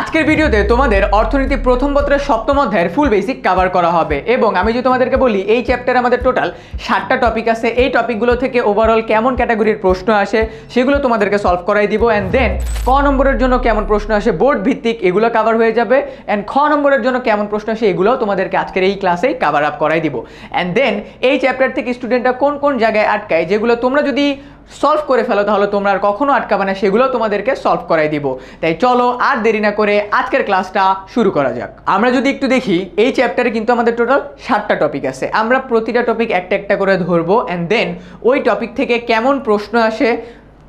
আজকের ভিডিওতে তোমাদের অর্থনীতি প্রথম পত্রের সপ্তম অধ্যায়ের ফুল বেসিক কভার করা হবে এবং আমি যদি তোমাদেরকে বলি এই চ্যাপ্টারে আমাদের টোটাল 7টা টপিক আছে। এই টপিকগুলো থেকে ওভারঅল কেমন ক্যাটাগরির প্রশ্ন আসে সেগুলো তোমাদেরকে সলভ করাই দিব। অ্যান্ড দেন ক নম্বরের জন্য কেমন প্রশ্ন আসে বোর্ড ভিত্তিক এগুলো কভার হয়ে যাবে। অ্যান্ড খ নম্বরের জন্য কেমন প্রশ্ন আসে এগুলো তোমাদেরকে আজকের এই ক্লাসেই কভার আপ করাই দিব। অ্যান্ড দেন এই চ্যাপ্টার থেকে স্টুডেন্টরা কোন কোন জায়গায় আটকায় যেগুলো তোমরা যদি সলভ করে ফেলো তাহলে তোমরা আর কখনো আটকাবে না, সেগুলো তোমাদেরকে সলভ করাই দিব। তাই চলো আর দেরি না করে আজকের ক্লাসটা শুরু করা যাক। আমরা যদি একটু দেখি এই চ্যাপ্টারে কিন্তু আমাদের টোটাল 7টা টপিক আছে। আমরা প্রতিটা টপিক একটা একটা করে ধরবো অ্যান্ড দেন ওই টপিক থেকে কেমন প্রশ্ন আসে,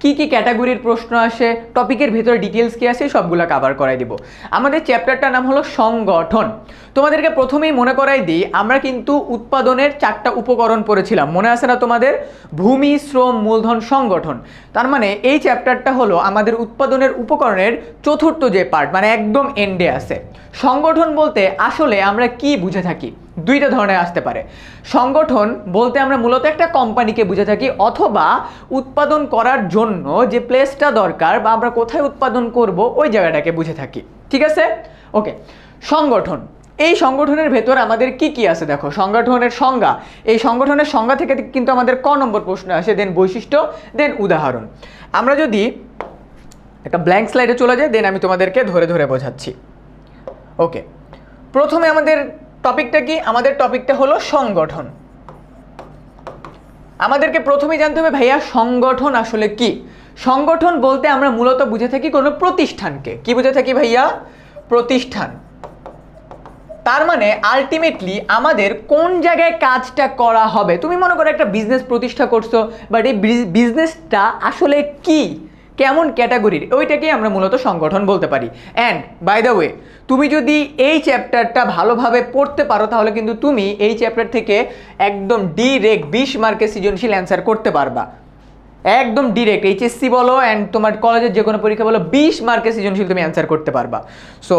কি কি ক্যাটাগরির প্রশ্ন আসে, টপিকের ভেতরে ডিটেলস কি আছে সবগুলো কভার করাই দিব। আমাদের চ্যাপ্টারটার নাম হলো সংগঠন। তোমাদেরকে প্রথমেই মনে করাই দিই, আমরা কিন্তু উৎপাদনের 4টা উপকরণ পড়েছিলাম, মনে আছে না তোমাদের? ভূমি, শ্রম, মূলধন, সংগঠন। তার মানে এই চ্যাপ্টারটা হলো আমাদের উৎপাদনের উপকরণের চতুর্থ যে পার্ট, মানে একদম এন্ডে আছে। সংগঠন বলতে আসলে আমরা কি বুঝে থাকি? দুইটা ধরনের আসতে পারে। সংগঠন বলতে আমরা মূলত একটা কোম্পানিকে বুঝে থাকি অথবা উৎপাদন করার জন্য যে প্লেসটা দরকার বা আমরা কোথায় উৎপাদন করব ওই জায়গাটাকে বুঝে থাকি। ঠিক আছে, ওকে। সংগঠন, এই সংগঠনের ভেতর আমাদের কি কি আছে দেখো। সংগঠনের সংজ্ঞা, এই সংগঠনের সংজ্ঞা থেকে কিন্তু আমাদের ক নম্বর প্রশ্ন আসে, দেন বৈশিষ্ট্য, দেন উদাহরণ। আমরা যদি একটা ব্ল্যাঙ্ক স্লাইডে চলে যাই দেন আমি তোমাদেরকে ধরে ধরে বোঝাচ্ছি। ওকে, প্রথমে আমাদের টপিকটা কি? আমাদের টপিকটা হলো সংগঠন। আমাদেরকে প্রথমেই জানতে হবে ভাইয়া সংগঠন আসলে কি। সংগঠন বলতে আমরা মূলত বুঝে থাকি কোনো প্রতিষ্ঠানকে। কি বুঝে থাকি ভাইয়া? প্রতিষ্ঠান। তার মানে আলটিমেটলি আমাদের কোন জায়গায় কাজটা করা হবে। তুমি মনে করো একটা বিজনেস প্রতিষ্ঠা করছো, বাট এই বিজনেসটা আসলে কি, কেমন ক্যাটাগরির, ওইটাকেই আমরা মূলত সংগঠন বলতে পারি। অ্যান্ড বাই দ্য ওয়ে, তুমি যদি এই চ্যাপ্টারটা ভালোভাবে পড়তে পারো তাহলে কিন্তু তুমি এই চ্যাপ্টার থেকে একদম ডিরেক্ট 20 মার্কের সৃজনশীল অ্যান্সার করতে পারবা। একদম ডিরেক্ট এইচএসসি বলো অ্যান্ড তোমার কলেজের যে কোনো পরীক্ষা বলো, 20 মার্কের সৃজনশীল তুমি অ্যান্সার করতে পারবা। সো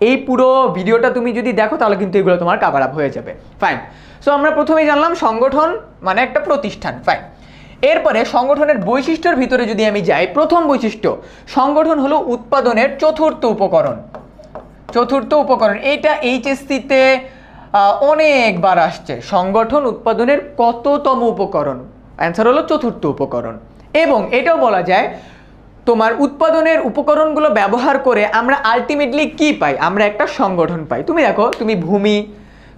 এই পুরো ভিডিওটা তুমি যদি দেখো তাহলে কিন্তু এগুলো তোমার কভার আপ হয়ে যাবে। ফাইন। সো আমরা প্রথমেই জানলাম সংগঠন মানে একটা প্রতিষ্ঠান। ফাইন। এরপরে সংগঠনের বৈশিষ্ট্যের ভিতরে যদি আমি যাই, প্রথম বৈশিষ্ট্য, সংগঠন হলো উৎপাদনের চতুর্থ উপকরণ। চতুর্থ উপকরণ, এইটা এইচএসসিতে অনেকবার আসছে। সংগঠন উৎপাদনের কততম উপকরণ? অ্যান্সার হলো চতুর্থ উপকরণ। এবং এটাও বলা যায় তোমার উৎপাদনের উপকরণগুলো ব্যবহার করে আমরা আলটিমেটলি কি পাই? আমরা একটা সংগঠন পাই। তুমি দেখো, তুমি ভূমি,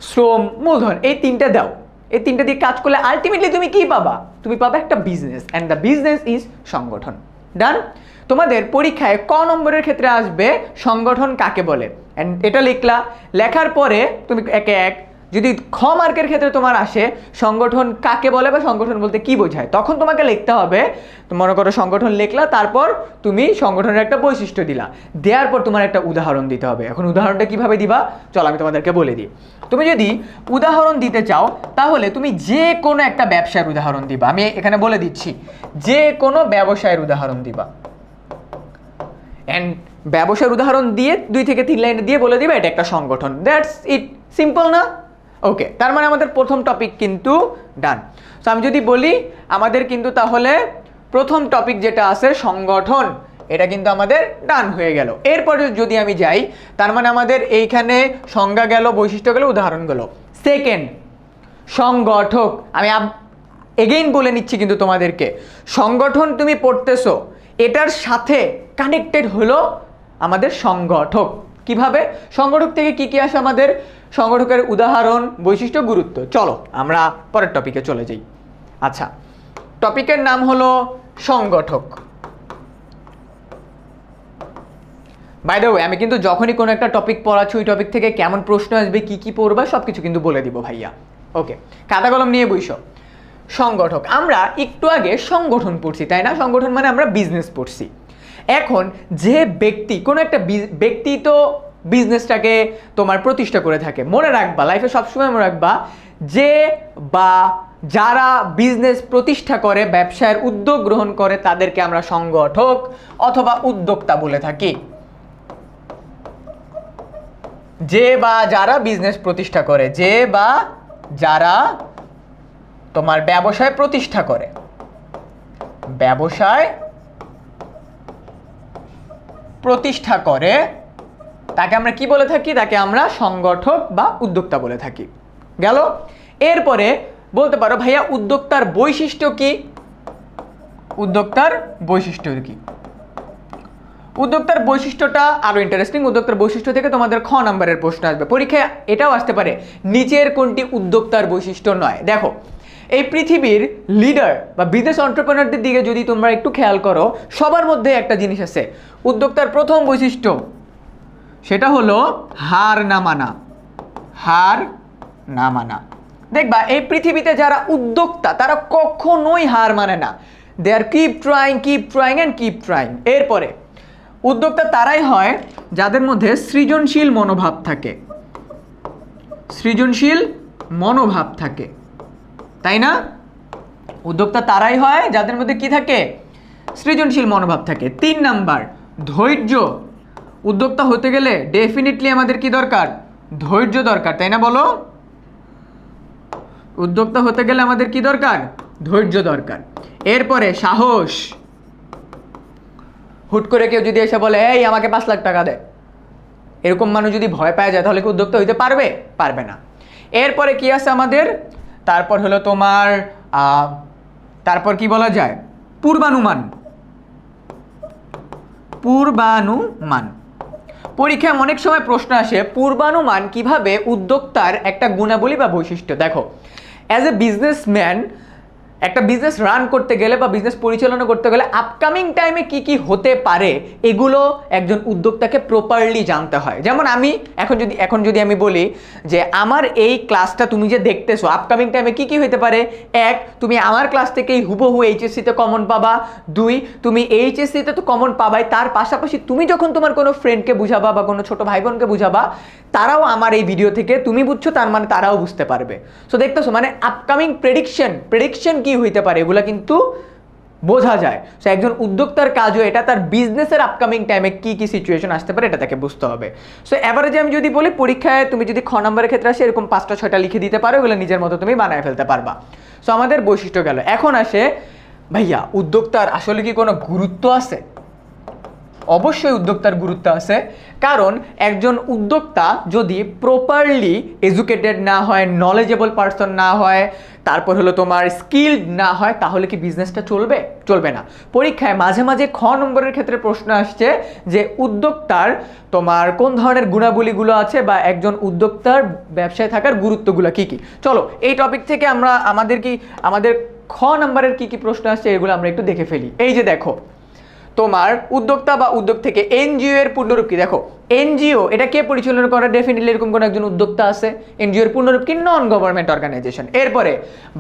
শ্রম, মূলধন এই তিনটা দাও, এই তিনটা দিয়ে কাজ করলে আলটিমেটলি তুমি কি পাবা? তুমি পাবা একটা business, and the business is সংগঠন। ডান। তোমাদের পরীক্ষায় ক নম্বরের ক্ষেত্রে আসবে সংগঠন কাকে বলে, অ্যান্ড এটা লিখলা। লেখার পরে তুমি একে এক, যদি খ মার্কের ক্ষেত্রে তোমার আসে সংগঠন কাকে বলে বা সংগঠন বলতে কি বোঝায়, তখন তোমাকে লিখতে হবে, মনে করো সংগঠন লিখলা, তারপর তুমি সংগঠনের একটা বৈশিষ্ট্য দিলা, দেওয়ার পর তোমার একটা উদাহরণ দিতে হবে। এখন উদাহরণটা কিভাবে দিবা চলো আমি তোমাদেরকে বলে দিই। তুমি যদি উদাহরণ দিতে চাও তাহলে তুমি যে কোনো একটা ব্যবসার উদাহরণ দিবা। আমি এখানে বলে দিচ্ছি, যে কোনো ব্যবসায়ের উদাহরণ দিবা। অ্যান্ড ব্যবসার উদাহরণ দিয়ে 2 থেকে 3 লাইন দিয়ে বলে দিবা এটা একটা সংগঠন। দ্যাটস ইট, সিম্পল না? ওকে, তার মানে আমাদের প্রথম টপিক কিন্তু ডান। সো আমি যদি বলি আমাদের কিন্তু তাহলে প্রথম টপিক যেটা আছে সংগঠন, এটা কিন্তু আমাদের ডান হয়ে গেল। এরপরে যদি আমি যাই, তার মানে আমাদের এইখানে সংজ্ঞা গেল, বৈশিষ্ট্য গেল, উদাহরণ গেল। সেকেন্ড, সংগঠক। আমি এগেইন বলে নিচ্ছি কিন্তু তোমাদেরকে, সংগঠন তুমি পড়তেছো, এটার সাথে কানেক্টেড হলো আমাদের সংগঠক। কিভাবে? সংগঠক থেকে কি কি আসে আমাদের, সংগঠকের উদাহরণ, বৈশিষ্ট্য, গুরুত্ব। চলো আমরা পরের টপিকে চলে যাই। আচ্ছা, টপিকের নাম হলো সংগঠক। বাই দ্য ওয়ে, আমি কিন্তু যখনই কোনো একটা টপিক পড়াচ্ছি ওই টপিক থেকে কেমন প্রশ্ন আসবে, কি কি পড়বা সব কিছু কিন্তু বলে দিব ভাইয়া। ওকে, খাতা কলম নিয়ে বইসো। সংগঠক, আমরা একটু আগে সংগঠন পড়ছি তাই না? সংগঠন মানে আমরা বিজনেস পড়ছি। এখন যে ব্যক্তি, কোনো একটা ব্যক্তি তো বিজনেসটাকে তোমার প্রতিষ্ঠা করে থাকে। মনে রাখবা, লাইফে সবসময় মনে রাখবা, যে বা যারা বিজনেস প্রতিষ্ঠা করে, ব্যবসায়ের উদ্যোগ গ্রহণ করে, তাদেরকে আমরা সংগঠক অথবা উদ্যোক্তা বলে থাকি। যে বা যারা বিজনেস প্রতিষ্ঠা করে, যে বা যারা তোমার ব্যবসায় প্রতিষ্ঠা করে, ব্যবসায় প্রতিষ্ঠা করে তাকে আমরা কি বলে থাকি? তাকে আমরা সংগঠক বা উদ্যোক্তা বলে থাকি। গেল। এরপরে বলতে পারো ভাইয়া উদ্যোক্তার বৈশিষ্ট্য কি? উদ্যোক্তার বৈশিষ্ট্য কি? উদ্যোক্তার বৈশিষ্ট্যটা আরো ইন্টারেস্টিং। উদ্যোক্তার বৈশিষ্ট্য থেকে তোমাদের খ নাম্বারের প্রশ্ন আসবে পরীক্ষায়, এটাও আসতে পারে নিচের কোনটি উদ্যোক্তার বৈশিষ্ট্য নয়। দেখো, এই পৃথিবীর লিডার বা বিজনেস এন্টারপ্রেনারদের দিকে যদি তোমরা একটু খেয়াল করো, সবার মধ্যে একটা জিনিস আছে। উদ্যোক্তার প্রথম বৈশিষ্ট্য সেটা হলো হার না মানা। হার না মানা। দেখবা এই পৃথিবীতে যারা উদ্যোক্তা তারা কখনোই হার মানে না। They are keep trying and keep trying. এরপরে উদ্যোক্তা তারাই হয় যাদের মধ্যে সৃজনশীল মনোভাব থাকে। সৃজনশীল মনোভাব থাকে, তাই না? উদ্যোক্তা তারাই হয় যাদের মধ্যে কি থাকে? সৃজনশীল মনোভাব থাকে। 3 নাম্বার ধৈর্য। উদ্যোক্তা হতে গেলে ডেফিনেটলি আমাদের কি দরকার? ধৈর্য দরকার, তাই না? বলো, উদ্যোক্তা হতে গেলে আমাদের কি দরকার? ধৈর্য দরকার। এরপরে সাহস। হুট করে কেউ যদি এসে বলে এই আমাকে 5 লাখ টাকা দে, এরকম মানুষ যদি ভয় পাওয়া যায় তাহলে কি উদ্যোক্তা হইতে পারবে? পারবে না। এরপরে কি আছে আমাদের? তারপর হলো তোমার তারপর কি বলা যায়? পূর্বানুমান। পূর্বানুমান। পরীক্ষায় অনেক সময় প্রশ্ন আসে পূর্বানুমান কিভাবে উদ্যোক্তার একটা গুণাবলী বা বৈশিষ্ট্য। দেখো, অ্যাজ এ বিজনেসম্যান একটা বিজনেস রান করতে গেলে বা বিজনেস পরিচালনা করতে গেলে আপকামিং টাইমে কি কি হতে পারে এগুলো একজন উদ্যোক্তাকে প্রপারলি জানতে হয়। যেমন আমি এখন যদি আমি বলি যে আমার এই ক্লাসটা তুমি যে দেখতেছো আপকামিং টাইমে কি কি হতে পারে, 1 তুমি আমার ক্লাস থেকেই হুবহু এইচএসসিতে কমন পাবা, 2 তুমি এইচএসসিতে তো কমন পাবাই, তার পাশাপাশি তুমি যখন তোমার কোনো ফ্রেন্ডকে বুঝাবা বা কোনো ছোটো ভাই বোনকে বুঝাবা তারাও আমার এই ভিডিও থেকে তুমি বুঝছো তার মানে তারাও বুঝতে পারবে। সো দেখতেছো মানে আপকামিং প্রেডিকশন কি হইতে পারে এগুলা কিন্তু বোঝা যায়। সো একজন উদ্যোক্তার কাজও এটা, তার বিজনেসের আপকামিং টাইমে কি কি সিচুয়েশন আসতে পারে এটা তাকে বুঝতে হবে। সো এভারেজে আমি যদি বলি পরীক্ষায় তুমি যদি খ নম্বরের ক্ষেত্রে আসে এরকম 5টা 6টা লিখে দিতে পারো, এগুলো নিজের মতো তুমি বানায় ফেলতে পারবা। সো আমাদের বৈশিষ্ট্য গেল। এখন আসে ভাইয়া উদ্যোক্তার আসলে কি কোনো গুরুত্ব আছে? অবশ্যই উদ্যোক্তার গুরুত্ব আছে, কারণ একজন উদ্যোক্তা যদি প্রপারলি এডুকেটেড না হয়, নলেজেবল পারসন না হয়, তারপর হলো তোমার স্কিলড না হয়, তাহলে কি বিজনেসটা চলবে? চলবে না। পরীক্ষায় মাঝে মাঝে খ নম্বরের ক্ষেত্রে প্রশ্ন আসছে যে উদ্যোক্তার তোমার কোন ধরনের গুণাবলীগুলো আছে বা একজন উদ্যোক্তার ব্যবসায় থাকার গুরুত্বগুলো কি কি। চলো এই টপিক থেকে আমাদের খ নম্বরের কি কি প্রশ্ন আসছে এগুলো আমরা একটু দেখে ফেলি। এই যে দেখো, তোমার উদ্যোক্তা বা উদ্যোগ থেকে এনজিও এর পূর্ণরূপ কি? দেখো, এনজিও এটা কে পরিচালনা করে? ডেফিনেটলি এরকম কোন একজন উদ্যোক্তা আছে। এনজিও এর পূর্ণরূপ কি? Non government organisation. এরপরে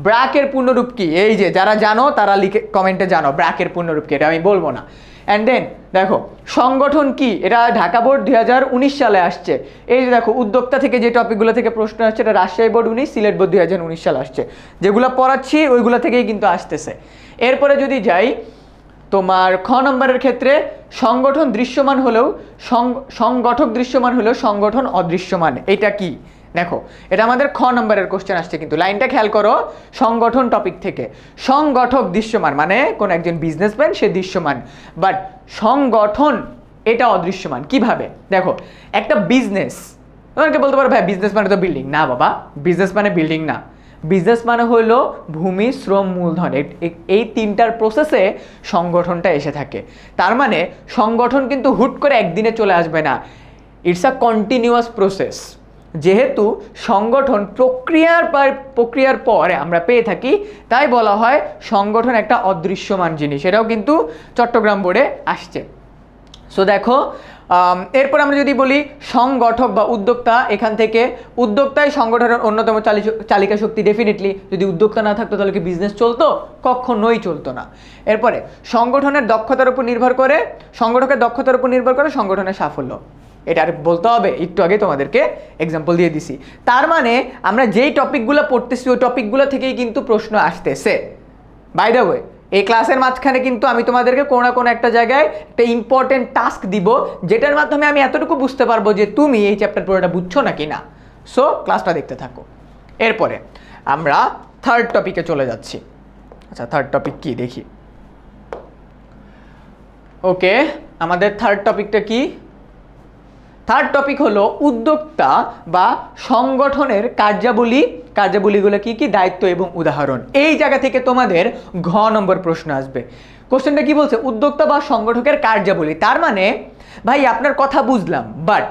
ব্র্যাকের পূর্ণরূপ কি? এই যে যারা জানো তারা লিখে কমেন্টে জানো ব্র্যাকের পূর্ণরূপ কি, এটা আমি বলবো না। অ্যান্ড দেন দেখো সংগঠন কি? এটা ঢাকা বোর্ড 2019 সালে আসছে। এই যে দেখো উদ্যোক্তা থেকে যে টপিকগুলো থেকে প্রশ্ন আসছে এটা রাজশাহী বোর্ড 19, সিলেট বোর্ড 2019 সালে আসছে। যেগুলো পড়াচ্ছি ওইগুলো থেকেই কিন্তু আসতেছে। এরপরে যদি যাই তোমার খ নম্বরের ক্ষেত্রে সংগঠন দৃশ্যমান হলেও সংগঠক দৃশ্যমান হলেও সংগঠন অদৃশ্যমান, এটা কি? দেখো এটা আমাদের খ নম্বরের কোশ্চেন আসছে, কিন্তু লাইনটা খেয়াল করো। সংগঠন টপিক থেকে সংগঠক দৃশ্যমান মানে কোন একজন বিজনেসম্যান সে দৃশ্যমান, বাট সংগঠন এটা অদৃশ্যমান। কিভাবে? দেখো একটা বিজনেস, তোমাকে বলতে পারো ভাই বিজনেস মানে তো বিল্ডিং। না বাবা, বিজনেস মানে বিল্ডিং না। বিজনেস মানে হলো ভূমি, শ্রম, মূলধন, এই 3টার প্রসেসে সংগঠনটা এসে থাকে। তার মানে সংগঠন কিন্তু হুট করে একদিনে চলে আসবে না, ইটস আ কন্টিনিউয়াস প্রসেস। যেহেতু সংগঠন প্রক্রিয়ার পর আমরা পেয়ে থাকি, তাই বলা হয় সংগঠন একটা অদৃশ্যমান জিনিস। এটাও কিন্তু চট্টগ্রাম বোর্ডে আসছে। সো দেখো এরপর আমরা যদি বলি সংগঠক বা উদ্যোক্তা, এখান থেকে উদ্যোক্তাই সংগঠনের অন্যতম চালিকা শক্তি। ডেফিনেটলি যদি উদ্যোক্তা না থাকতো তাহলে কি বিজনেস চলতো? কখনোই চলতো না। এরপরে সংগঠনের দক্ষতার উপর নির্ভর করে, সংগঠকের দক্ষতার উপর নির্ভর করে সংগঠনের সাফল্য। এটা আর বলতে হবে, একটু আগে তোমাদেরকে এক্সাম্পল দিয়ে দিছি। তার মানে আমরা যেই টপিকগুলো পড়তেছি ওই টপিকগুলো থেকেই কিন্তু প্রশ্ন আসতেছে। বাই দ্য ওয়ে এই ক্লাসের মাঝখানে কিন্তু আমি তোমাদেরকে কোনো না কোনো একটা জায়গায় একটা ইম্পর্টেন্ট টাস্ক দিব, যেটার মাধ্যমে আমি এতটুকু বুঝতে পারবো যে তুমি এই চ্যাপ্টার পুরোটা বুঝছো নাকি না। সো ক্লাসটা দেখতে থাকো। এরপরে আমরা থার্ড টপিকে চলে যাচ্ছি। আচ্ছা থার্ড টপিক কি দেখি। ওকে, আমাদের থার্ড টপিকটা কি? থার্ড টপিক হলো উদ্যোক্তা বা সংগঠনের কার্যাবলীগুলো কি কি, দায়িত্ব এবং উদাহরণ। এই জায়গা থেকে তোমাদের ঘ নম্বর প্রশ্ন আসবে। কোশ্চেনটা কি বলছে, উদ্যোক্তা বা সংগঠকের কার্যাবলী। তার মানে ভাই আপনার কথা বুঝলাম, বাট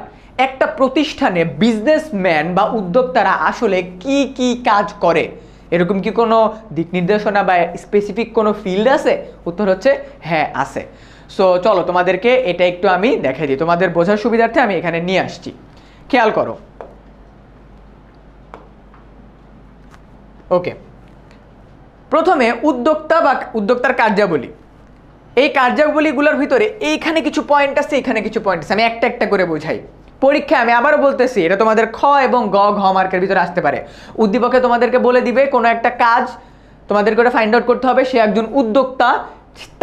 একটা প্রতিষ্ঠানে বিজনেসম্যান বা উদ্যোক্তারা আসলে কি কি কাজ করে, এরকম কি কোনো দিক নির্দেশনা বা স্পেসিফিক কোনো ফিল্ড আছে? উত্তর হচ্ছে হ্যাঁ আছে। সো চলো তোমাদেরকে এটা একটু আমি দেখাই দিই, তোমাদের বোঝার সুবিধার্থে আমি এখানে নিয়ে আসছি, খেয়াল করো। ওকে, প্রথমে উদ্যোক্তা বা উদ্যোক্তার কার্যাবলী। এই কার্যাবলীগুলোর ভিতরে এইখানে কিছু পয়েন্ট আছে, এখানে কিছু পয়েন্ট আছে, আমি একটা একটা করে বোঝাই। পরীক্ষায় আমি আবারও বলতেছি, এটা তোমাদের খ এবং ঘ মার্কের ভিতরে আসতে পারে। উদ্দীপকে তোমাদেরকে বলে দিবে কোনো একটা কাজ তোমাদেরকে ওটা ফাইন্ড আউট করতে হবে, সে একজন উদ্যোক্তা,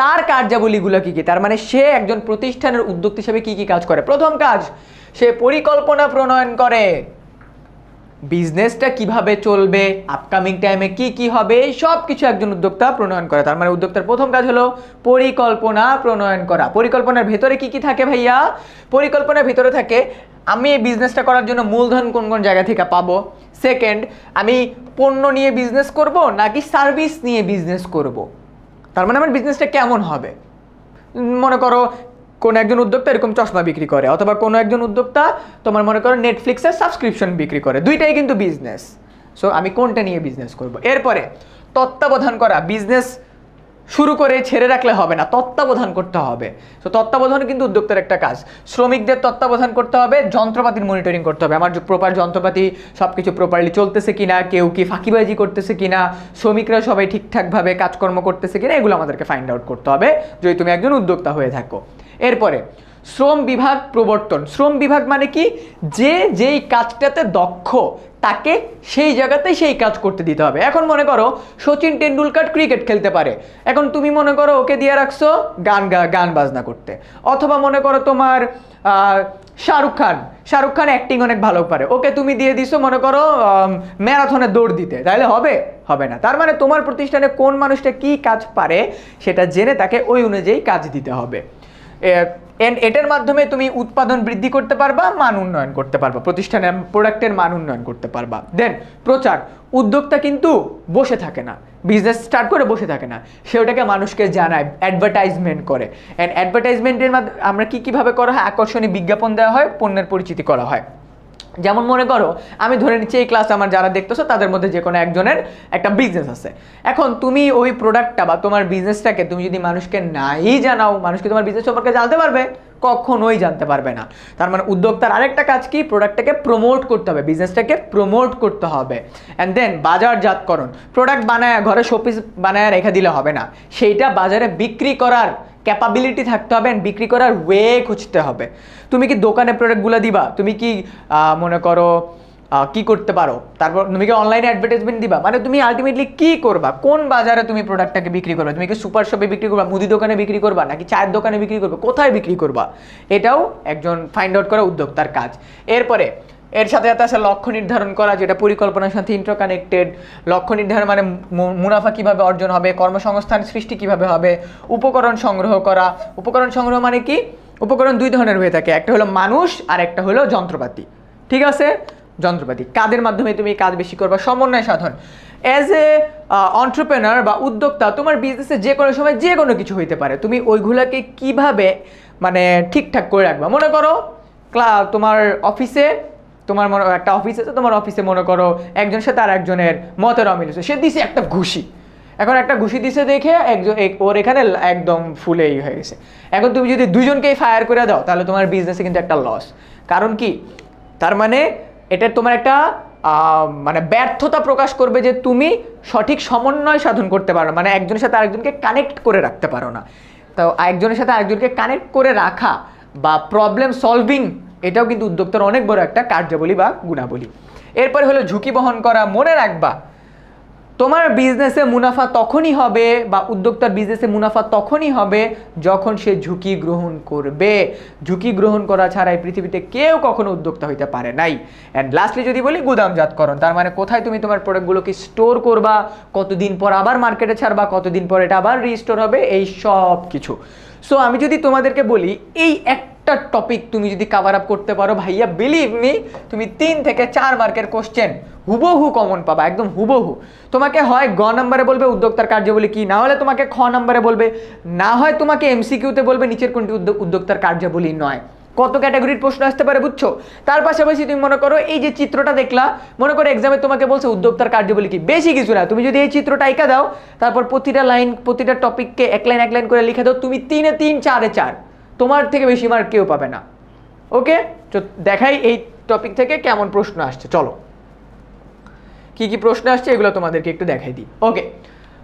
তার কার্যাবলীগুলো কি কি, তার মানে সে একজন প্রতিষ্ঠানের উদ্যোক্তা হিসেবে কি কি কাজ করে। প্রথম কাজ, সে পরিকল্পনা প্রণয়ন করে, বিজনেসটা কিভাবে চলবে, আপকামিং টাইমে কি কি হবে, সব কিছু একজন উদ্যোক্তা প্রণয়ন করে। তার মানে উদ্যোক্তার প্রথম কাজ হলো পরিকল্পনা প্রণয়ন করা। পরিকল্পনার ভেতরে কি কি থাকে ভাইয়া? পরিকল্পনার ভিতরে থাকে আমি এই বিজনেসটা করার জন্য মূলধন কোন কোন জায়গা থেকে পাবো, সেকেন্ড আমি পণ্য নিয়ে বিজনেস করব নাকি সার্ভিস নিয়ে বিজনেস করব, তার মানে আমার বিজনেসটা কেমন হবে। মনে করো কোনো একজন উদ্যোক্তা এরকম চশমা বিক্রি করে, অথবা কোনো একজন উদ্যোক্তা তোমার মনে করো নেটফ্লিক্সের সাবস্ক্রিপশন বিক্রি করে, দুইটাই কিন্তু বিজনেস। সো আমি কোনটা নিয়ে বিজনেস করব। এরপরে তত্ত্বাবধান করা, বিজনেস শুরু করে ছেড়ে রাখলে হবে না, তত্ত্বাবধান করতে হবে। সো তত্ত্বাবধান কিন্তু উদ্যোক্তার একটা কাজ। শ্রমিকদের তত্ত্বাবধান করতে হবে, যন্ত্রপাতির মনিটরিং করতে হবে, আমার প্রপার যন্ত্রপাতি সব কিছু প্রপারলি চলতেছে কিনা, কেউ কি ফাঁকিবাজি করতেছে কিনা, শ্রমিকরা সবাই ঠিকঠাকভাবে কাজকর্ম করতেছে কিনা, এগুলো আমাদেরকে ফাইন্ড আউট করতে হবে যদি তুমি একজন উদ্যোক্তা হয়ে থাকো। এরপরে শ্রম বিভাগ প্রবর্তন। শ্রম বিভাগ মানে কি, যে যেই কাজটাতে দক্ষ তাকে সেই জায়গাতেই সেই কাজ করতে দিতে হবে। এখন মনে করো সচিন টেন্ডুলকার ক্রিকেট খেলতে পারে, এখন তুমি মনে করো ওকে দিয়ে রাখছো গান বাজনা করতে, অথবা মনে করো তোমার শাহরুখ খান অ্যাক্টিং অনেক ভালো পারে, ওকে তুমি দিয়ে দিছো মনে করো ম্যারাথনে দৌড় দিতে, তাহলে হবে না। তার মানে তোমার প্রতিষ্ঠানে কোন মানুষটা কি কাজ পারে সেটা জেনে তাকে ওই অনুযায়ী কাজ দিতে হবে। এটার মাধ্যমে তুমি উৎপাদন বৃদ্ধি করতে পারবা, মান উন্নয়ন করতে পারবা, প্রতিষ্ঠানের প্রোডাক্টের মান উন্নয়ন করতে পারবা। দেন প্রচার। উদ্যোক্তা কিন্তু বসে থাকে না, বিজনেস স্টার্ট করে বসে থাকে না, সে ওটাকে মানুষকে জানায়, অ্যাডভার্টাইজমেন্ট করে। অ্যান্ড অ্যাডভার্টাইজমেন্টের মাধ্যমে আমরা কীভাবে করা হয়, আকর্ষণীয় বিজ্ঞাপন দেওয়া হয়, পণ্যের পরিচিতি করা হয়। যেমন মনে করো আমি ধরে নিচ্ছি এই ক্লাস আমার যারা দেখতেছো তাদের মধ্যে যে কোনো একজনের একটা বিজনেস আছে, এখন তুমি ওই প্রোডাক্টটা বা তোমার বিজনেসটাকে তুমি যদি মানুষকে নাই জানাও, মানুষকে তোমার বিজনেস সম্পর্কে জানতে পারবে? কখনোই জানতে পারবে না। তার মানে উদ্যোক্তার আরেকটা কাজ কি, প্রোডাক্টটাকে প্রমোট করতে হবে, বিজনেসটাকে প্রমোট করতে হবে। And then বাজারজাতকরণ। প্রোডাক্ট বানায় ঘরে শোপিস বানায় রেখে দিলে হবে না, সেইটা বাজারে বিক্রি করার ক্যাপাবিলিটি থাকতে হবে, বিক্রি করার ওয়ে খুঁজতে হবে। তুমি কি দোকানে প্রোডাক্টগুলো দিবা, তুমি কি মনে করো কি করতে পারো, তারপর তুমি কি অনলাইনে অ্যাডভার্টাইজমেন্ট দিবা, মানে তুমি আলটিমেটলি কি করবা, কোন বাজারে তুমি প্রোডাক্টটাকে বিক্রি করবা, তুমি কি সুপার শপে বিক্রি করবা, মুদি দোকানে বিক্রি করবা, নাকি চায়ের দোকানে বিক্রি করবা, কোথায় বিক্রি করবা, এটাও একজন ফাইন্ড আউট করা উদ্যোক্তার কাজ। এরপরে এর সাথে সাথে আছে লক্ষ্য নির্ধারণ করা, যেটা পরিকল্পনার সাথে ইন্টারকানেক্টেড। লক্ষ্য নির্ধারণ মানে মুনাফা কিভাবে অর্জন হবে, কর্মসংস্থান সৃষ্টি কিভাবে হবে। উপকরণ সংগ্রহ করা। উপকরণ সংগ্রহ মানে কি, উপকরণ দুই ধরনের হয়ে থাকে, একটা হলো মানুষ আর একটা হলো যন্ত্রপাতি। ঠিক আছে, যন্ত্রপাতি কাদের মাধ্যমে তুমি কাজ বেশি করবা, সমন্বয় সাধন। অ্যাজ এ এন্টারপ্রেনার বা উদ্যোক্তা তোমার বিজনেসে যে কোনো সময় যে কোনো কিছু হইতে পারে, তুমি ওইগুলাকে কিভাবে মানে ঠিকঠাক করে রাখবা। মনে করো তোমার অফিসে, তোমার একটা অফিস আছে, তোমার অফিসে মনে করো একজনের সাথে আর একজনের মতের অমিল হচ্ছে, সে দিছে একটা ঘুষি, এখন একটা ঘুষি দিছে দেখে ওর এখানে একদম ফুলেই হয়ে গেছে। এখন তুমি যদি দুজনকেই ফায়ার করে দাও তাহলে তোমার বিজনেসে কিন্তু একটা লস। কারণ কি, তার মানে এটা তোমার একটা মানে ব্যর্থতা প্রকাশ করবে যে তুমি সঠিক সমন্বয় সাধন করতে পারো না, মানে একজনের সাথে আরেকজনকে কানেক্ট করে রাখতে পারো না। তো একজনের সাথে আরেকজনকে কানেক্ট করে রাখা বা প্রবলেম সলভিং, এটাও কিন্তু উদ্যোক্তার অনেক বড় একটা কার্যাবলী বা গুণাবলী। এরপরে হলো ঝুঁকি বহন করা। মনে রাখবা তোমার বিজনেসে মুনাফা তখনই হবে বা উদ্যোক্তার বিজনেসে মুনাফা তখনই হবে যখন সে ঝুঁকি গ্রহণ করবে। ঝুঁকি গ্রহণ করা ছাড়া এই পৃথিবীতে কেউ কখনো উদ্যোক্তা হইতে পারে নাই। অ্যান্ড লাস্টলি যদি বলি গুদামজাতকরণ, তার মানে কোথায় তুমি তোমার প্রোডাক্টগুলোকে স্টোর করবা, কতদিন পর আবার মার্কেটে ছাড়বা, কতদিন পর এটা আবার রিস্টোর হবে, এই সব কিছু। সো আমি যদি তোমাদেরকে বলি এই একটা টপিক তুমি যদি কাভার আপ করতে পারো ভাইয়া, বিলিভ মি, তুমি 3 থেকে 4 মার্কের কোশ্চেন হুবহু কমন পাবা, একদম হুবহু। তোমাকে হয় গ নম্বরে বলবে উদ্যোক্তার কার্যাবলী কি, না হলে তোমাকে খ নম্বরে বলবে, না হয় তোমাকে এমসিকিউতে বলবে নিচের কোনটি উদ্যোক্তার কার্যাবলী নয়। কত ক্যাটাগরির প্রশ্ন আসতে পারে বুঝছো? তার পাশাপাশি তুমি মনে করো এই যে চিত্রটা দেখলা, মনে করো এক্সামে তোমাকে বলছে উদ্যোক্তার কার্যাবলী কি, বেশি কিছু না, তুমি যদি এই চিত্রটা আঁকা দাও, তারপর প্রতিটা লাইন প্রতিটা টপিককে এক লাইন করে লিখে দাও, তুমি 3-এ 3, 4-এ 4, তোমার থেকে বেশি মার্ক কেউ পাবে না। ওকে, তো দেখাই এই টপিক থেকে কেমন প্রশ্ন আসছে। চলো কি কি প্রশ্ন আসছে এগুলো তোমাদেরকে একটু দেখাই দিই। ওকে,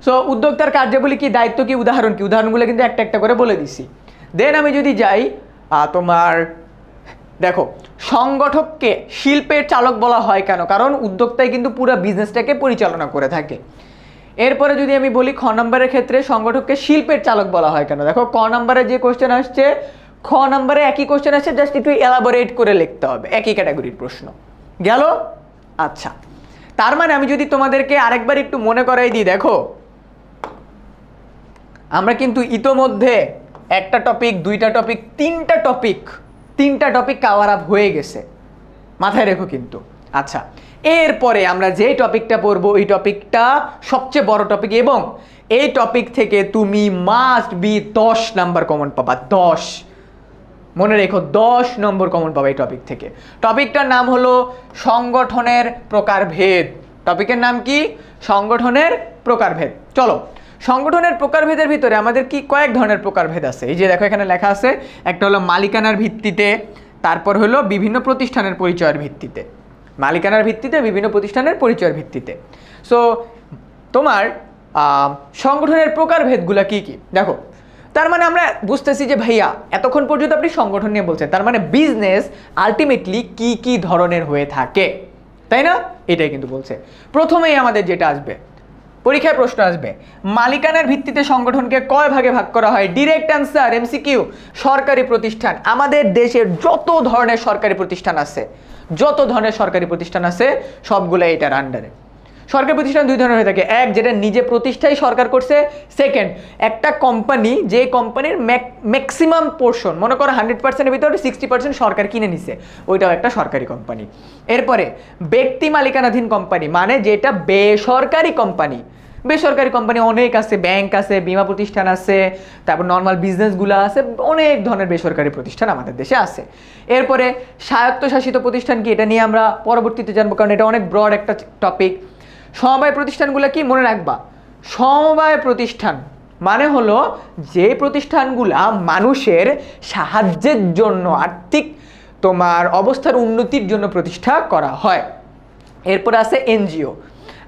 সো উদ্যোক্তার কার্যাবলী কি, দায়িত্ব কি, উদাহরণ কি, উদাহরণগুলো কিন্তু একটা একটা করে বলে দিছি। দেন আমি যদি যাই তোমার দেখো, সংগঠককে শিল্পের চালক বলা হয় কেন? কারণ উদ্যোক্তাই কিন্তু পুরো বিজনেসটাকে পরিচালনা করে থাকে। এরপরে যদি আমি বলি খ নম্বরের ক্ষেত্রে সংগঠককে শিল্পের চালক বলা হয় কেন? দেখো ক নম্বরে যে কোশ্চেন আসছে, খ নম্বরে একই কোশ্চেন আসছে, জাস্ট একটু এলাবোরেট করে লিখতে হবে, একই ক্যাটাগরির প্রশ্ন গেল। আচ্ছা, তার মানে আমি যদি তোমাদেরকে আরেকবার একটু মনে করাই দিই, দেখো আমরা কিন্তু ইতোমধ্যে একটা টপিক, দুইটা টপিক, তিনটা টপিক কাভার আপ হয়ে গেছে, মাথায় রেখো কিন্তু। আচ্ছা, এরপরে আমরা যে টপিকটা পড়বো এই টপিকটা সবচেয়ে বড় টপিক, এবং এই টপিক থেকে তুমি মাস্ট বি 10 নাম্বার কমন পাবা। 10, মনে রেখো 10 নম্বর কমন পাবা এই টপিক থেকে। টপিকটার নাম হলো সংগঠনের প্রকারভেদ। টপিকের নাম কি? সংগঠনের প্রকারভেদ। চলো, সংগঠনের প্রকারভেদের ভিতরে আমাদের কি কয়েক ধরনের প্রকারভেদ আছে, এই যে দেখো এখানে লেখা আছে। একটা হলো মালিকানার ভিত্তিতে, তারপর হলো বিভিন্ন প্রতিষ্ঠানের পরিচয়ের ভিত্তিতে। মালিকানার ভিত্তিতে, বিভিন্ন প্রতিষ্ঠানের পরিচয়ের ভিত্তিতে। সো তোমার সংগঠনের প্রকারভেদগুলো কি কি দেখো। তার মানে আমরা বুঝতেছি যে ভাইয়া এতক্ষণ পর্যন্ত আপনি সংগঠন নিয়ে বলছেন, তার মানে বিজনেস আলটিমেটলি কি কি ধরনের হয়ে থাকে, তাই না? এটাই কিন্তু বলছে। প্রথমেই আমাদের যেটা আসবে, পরীক্ষায় প্রশ্ন আসবে, মালিকানার ভিত্তিতে সংগঠনকে কয় ভাগে ভাগ করা হয়? Direct answer, MCQ. সরকারি প্রতিষ্ঠান। আমাদের দেশের যত ধরনের সরকারি প্রতিষ্ঠান আছে, সবগুলো এটার আন্ডারে। সরকারি প্রতিষ্ঠান দুই ধরনের হয়ে থাকে, এক যেটা নিজে প্রতিষ্ঠাই সরকার করছে, সেকেন্ড একটা কোম্পানি, যে কোম্পানির ম্যাক্সিমাম পোর্শন, মনে করো 100%-এর ভিতরে 60% সরকার কিনে নিছে, ওইটাও একটা সরকারি কোম্পানি। এরপরে ব্যক্তি মালিকানাধীন কোম্পানি, মানে যেটা বেসরকারি কোম্পানি। বেসরকারি কোম্পানি অনেক আছে, ব্যাংক আছে, বীমা প্রতিষ্ঠান আছে, তারপর নর্মাল বিজনেসগুলো আছে, অনেক ধরনের বেসরকারি প্রতিষ্ঠান আমাদের দেশে আছে। এরপরে স্বায়ত্তশাসিত প্রতিষ্ঠান কি, এটা নিয়ে আমরা পরবর্তীতে জানবো, কারণ এটা অনেক ব্রড একটা টপিক। সমবায় প্রতিষ্ঠানগুলো কি, মনে রাখবা, সমবায় প্রতিষ্ঠান মানে হলো যে প্রতিষ্ঠানগুলা মানুষের সাহায্যের জন্য, আর্থিক তোমার অবস্থার উন্নতির জন্য প্রতিষ্ঠা করা হয়। এরপর আছে এনজিও।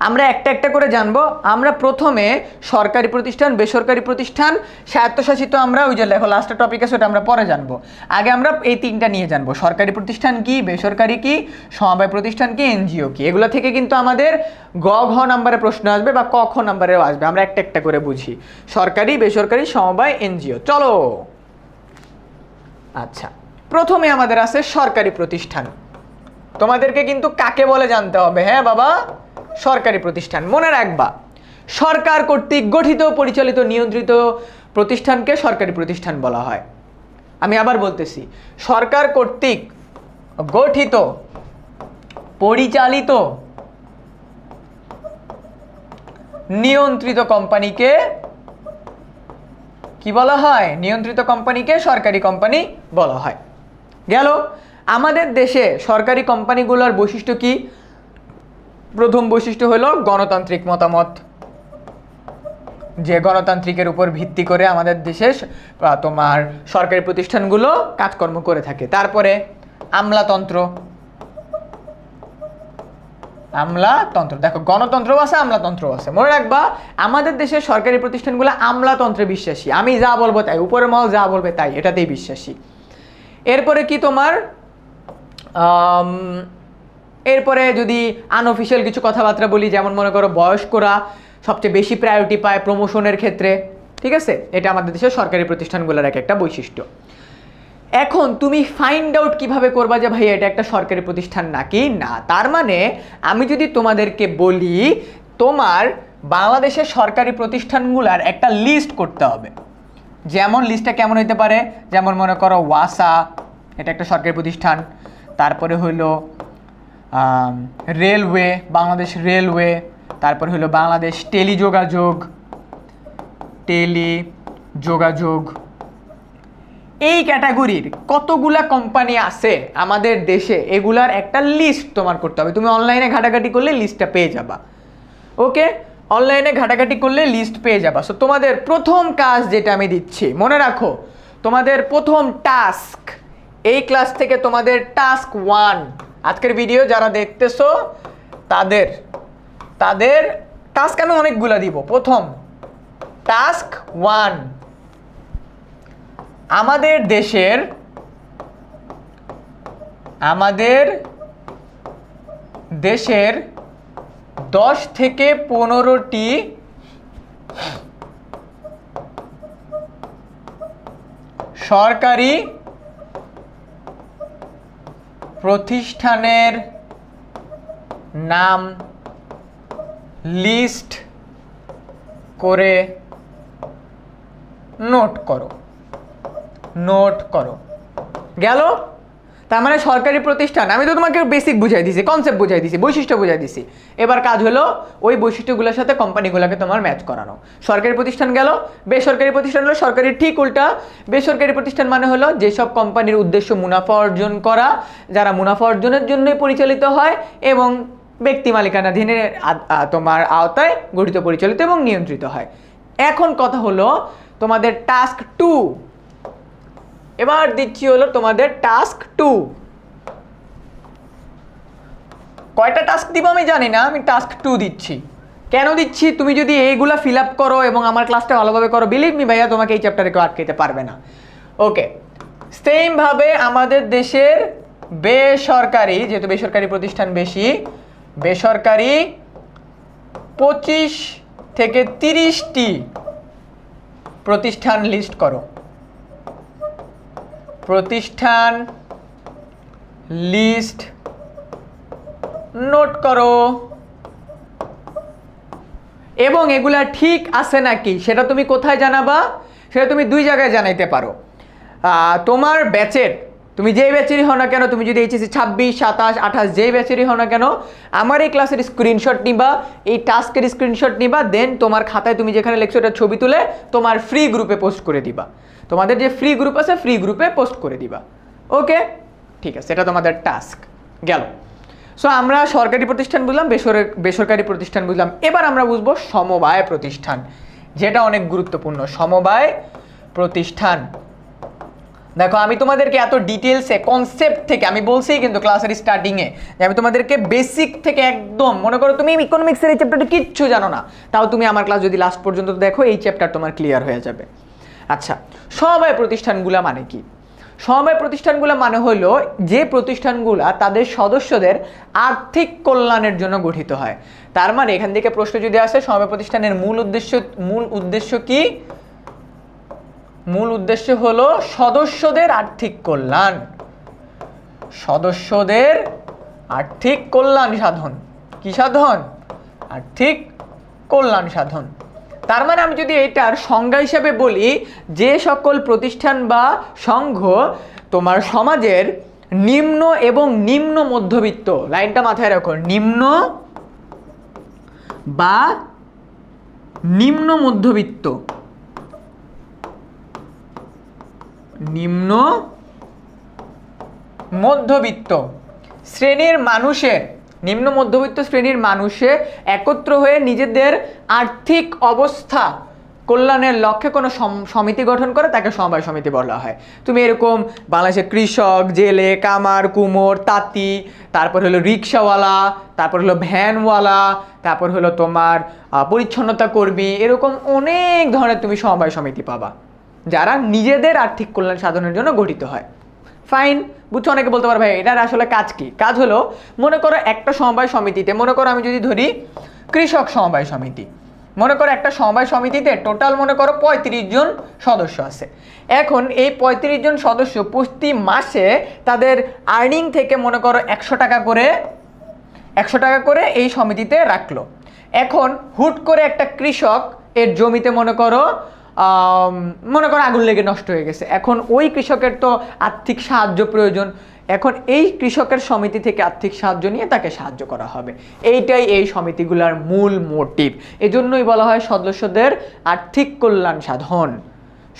আমরা একটা একটা করে জানবো। আমরা প্রথমে সরকারি প্রতিষ্ঠান, বেসরকারি প্রতিষ্ঠান, স্বায়ত্তশাসিত, আমরা ওই যে লেখো লাস্টের টপিক আছে ওটা আমরা পরে জানবো। আগে আমরা এই তিনটা নিয়ে জানবো, সরকারি প্রতিষ্ঠান কি, বেসরকারি কি, সমবায় প্রতিষ্ঠান কি, এনজিও কি। এগুলো থেকে কিন্তু আমাদের গ ঘ নাম্বারে প্রশ্ন আসবে বা ক খ নাম্বারেও আসবে। আমরা একটা একটা করে বুঝি, সরকারি, বেসরকারি, সমবায়, এনজিও। চলো, আচ্ছা, প্রথমে আমাদের আছে সরকারি প্রতিষ্ঠান। তোমাদেরকে কিন্তু কাকে বলে জানতে হবে। হ্যাঁ বাবা, সরকারি প্রতিষ্ঠান। মনে রাখবা, সরকার কর্তৃক গঠিত, পরিচালিত, নিয়ন্ত্রিত প্রতিষ্ঠানকে সরকারি প্রতিষ্ঠান বলা হয়। আমি আবার বলতেছি, সরকার কর্তৃক গঠিত, পরিচালিত, নিয়ন্ত্রিত কোম্পানিকে কি বলা হয়? নিয়ন্ত্রিত কোম্পানিকে সরকারি কোম্পানি বলা হয়। গেল। আমাদের দেশে সরকারি কোম্পানিগুলোর বৈশিষ্ট্য কি? প্রথম বৈশিষ্ট্য হলো গণতান্ত্রিক মতামত, যে গণতান্ত্রিকের উপর ভিত্তি করে আমাদের দেশে তোমার সরকারি প্রতিষ্ঠানগুলো কাজকর্ম করে থাকে। তারপরে আমলাতন্ত্র। দেখো, গণতন্ত্রও আছে, আমলাতন্ত্রও আছে। মনে রাখবা, আমাদের দেশের সরকারি প্রতিষ্ঠানগুলো আমলাতন্ত্রে বিশ্বাসী। আমি যা বলবো তাই, উপরের মহল যা বলবে তাই, এটাতেই বিশ্বাসী। এরপরে কি তোমার এরপরে যদি আনঅফিশিয়াল কিছু কথাবার্তা বলি, যেমন মনে করো বয়স্করা সবচেয়ে বেশি প্রায়োরিটি পায় প্রমোশনের ক্ষেত্রে, ঠিক আছে? এটা আমাদের দেশের সরকারি প্রতিষ্ঠানগুলোর একটা বৈশিষ্ট্য। এখন তুমি ফাইন্ড আউট কিভাবে করবা যে ভাই এটা একটা সরকারি প্রতিষ্ঠান নাকি না? তার মানে আমি যদি তোমাদেরকে বলি, তোমার বাংলাদেশের সরকারি প্রতিষ্ঠানগুলোর একটা লিস্ট করতে হবে। যেমন লিস্টটা কেমন হতে পারে, যেমন মনে করো ওয়াসা, এটা একটা সরকারি প্রতিষ্ঠান। তারপরে হলো রেলওয়ে, বাংলাদেশ রেলওয়ে। তারপরে হলো বাংলাদেশ টেলিযোগাযোগ। এই ক্যাটাগরির কতগুলা কোম্পানি আছে আমাদের দেশে, এগুলার একটা লিস্ট তোমার করতে হবে। তুমি অনলাইনে ঘাটাঘাটি করলে লিস্টটা পেয়ে যাবা। ওকে, অনলাইনে ঘাটাঘাটি করলে লিস্ট পেয়ে যাবা। সো তোমাদের প্রথম কাজ যেটা আমি দিচ্ছি, মনে রাখো তোমাদের প্রথম টাস্ক এই ক্লাস থেকে, তোমাদের টাস্ক 1, আজকের ভিডিও যারা দেখতেছো তাদের টাস্ক আমি অনেকগুলা দিব। প্রথম টাস্ক 1, আমাদের দেশের 10 থেকে 15টি সরকারি প্রতিষ্ঠানের নাম লিস্ট করে নোট করো। গেল? তার মানে সরকারি প্রতিষ্ঠান, আমি তো তোমাকে বেসিক বুঝাই দিছি, কনসেপ্ট বুঝাই দিছি, বৈশিষ্ট্য বুঝাই দিছি। এবার কাজ হলো ওই বৈশিষ্ট্যগুলোর সাথে কোম্পানিগুলোকে তোমার ম্যাচ করানো। সরকারি প্রতিষ্ঠান গেল। বেসরকারি প্রতিষ্ঠান হলো সরকারির ঠিক উল্টা। বেসরকারি প্রতিষ্ঠান মানে হলো যেসব কোম্পানির উদ্দেশ্য মুনাফা অর্জন করা, যারা মুনাফা অর্জনের জন্যই পরিচালিত হয় এবং ব্যক্তি মালিকানাধীনের তোমার আওতায় গঠিত, পরিচালিত এবং নিয়ন্ত্রিত হয়। এখন কথা হলো তোমাদের টাস্ক 2। এবার দিচ্ছি হলো তোমাদের টাস্ক 2। কয়টা টাস্ক দিব আমি জানি না, আমি টাস্ক 2 দিচ্ছি। কেন দিচ্ছি? তুমি যদি এইগুলা ফিল আপ করো এবং আমার ক্লাসটা ভালোভাবে করো, বিলিভ মি ভাইয়া, তোমাকে এই চ্যাপ্টারে কেউ আটকাতে পারবে না। ওকে, সেম ভাবে আমাদের দেশের বেসরকারি, যেহেতু বেসরকারি প্রতিষ্ঠান বেশি, বেসরকারি 25 থেকে 30টি প্রতিষ্ঠান লিস্ট করো। প্রতিষ্ঠান লিস্ট নোট করো। এবং এগুলা ঠিক আছে নাকি সেটা তুমি কোথায় জানাবা? সেটা তুমি 2 জায়গায় জানাইতে পারো। তোমার ব্যাচের, তুমি যেই ব্যাচেরই হও না কেন, তুমি যদি এইচএসসি 26, 27, 28 যেই ব্যাচেরই হও না কেন, আমার এই ক্লাসের স্ক্রিনশট নিবা, এই টাস্কের স্ক্রিনশট নিবা, দেন তোমার খাতায় তুমি যেখানে লিখছো এটা ছবি তুলে তোমার ফ্রি গ্রুপে পোস্ট করে দিবা। তোমাদের যে ফ্রি গ্রুপ আছে, ফ্রি গ্রুপে পোস্ট করে দিবা। ওকে, ঠিক আছে, এটা তোমাদের টাস্ক গেল। সো আমরা সরকারি প্রতিষ্ঠান বুঝলাম, বেসরকারি প্রতিষ্ঠান বুঝলাম। এবার আমরা বুঝবো সমবায় প্রতিষ্ঠান, যেটা অনেক গুরুত্বপূর্ণ। সমবায় প্রতিষ্ঠান, দেখো আমি তোমাদেরকে এত ডিটেলসে কনসেপ্ট থেকে আমি বলছি কিন্তু ক্লাসের স্টার্টিংয়ে যে আমি তোমাদেরকে বেসিক থেকে একদম, মনে করো তুমি ইকোনমিক্সের এই চ্যাপ্টারটা কিচ্ছু জানো না, তাও তুমি আমার ক্লাস যদি লাস্ট পর্যন্ত দেখো, এই চ্যাপ্টার তোমার ক্লিয়ার হয়ে যাবে। আচ্ছা, সমবায় প্রতিষ্ঠানগুলো মানে কি? সমবায় প্রতিষ্ঠানগুলো মানে হলো যে প্রতিষ্ঠানগুলো তাদের সদস্যদের আর্থিক কল্যাণের জন্য গঠিত হয়। তার মানে এখান থেকে প্রশ্ন যদি আসে, সমবায় প্রতিষ্ঠানের মূল উদ্দেশ্য কি? মূল উদ্দেশ্য হলো সদস্যদের আর্থিক কল্যাণ, সদস্যদের আর্থিক কল্যাণ সাধন। কি সাধন? আর্থিক কল্যাণ সাধন। তার মানে আমি যদি এটার সংজ্ঞা হিসেবে বলি, যে সকল প্রতিষ্ঠান বা সংঘ তোমার সমাজের নিম্ন এবং নিম্ন মধ্যবিত্ত, লাইনটা মাথায় রাখো, নিম্ন বা নিম্ন মধ্যবিত্ত, নিম্ন মধ্যবিত্ত শ্রেণীর মানুষের, নিম্ন মধ্যবিত্ত শ্রেণীর মানুষে একত্র হয়ে নিজেদের আর্থিক অবস্থা কল্যাণের লক্ষ্যে কোনো সমিতি গঠন করে, তাকে সমবায় সমিতি বলা হয়। তুমি এরকম বাংলাদেশের কৃষক, জেলে, কামার, কুমোর, তাঁতি, তারপর হলো রিক্সাওয়ালা, তারপর হলো ভ্যানওয়ালা, তারপর হলো তোমার পরিচ্ছন্নতা কর্মী, এরকম অনেক ধরনের তুমি সমবায় সমিতি পাবা যারা নিজেদের আর্থিক কল্যাণ সাধনের জন্য গঠিত হয়। ফাইন, বুঝছো? অনেকে বলতে পারো ভাই এটার আসলে কাজ কি? কাজ হলো, মনে করো একটা সমবায় সমিতিতে, মনে করো আমি যদি ধরি কৃষক সমবায় সমিতি, মনে করো একটা সমবায় সমিতিতে টোটাল মনে করো 35 জন সদস্য আছে। এখন এই 35 জন সদস্য প্রতি মাসে তাদের আর্নিং থেকে মনে করো 100 টাকা করে এই সমিতিতে রাখলো। এখন হুট করে একটা কৃষক এর জমিতে মনে করো মনে করো আগুন লেগে নষ্ট হয়ে গেছে, এখন ওই কৃষকের তো আর্থিক সাহায্য প্রয়োজন, এখন এই কৃষকের সমিতি থেকে আর্থিক সাহায্য নিয়ে তাকে সাহায্য করা হবে। এইটাই এই সমিতিগুলোর মূল মোটিভ। এজন্যই বলা হয় সদস্যদের আর্থিক কল্যাণ সাধন।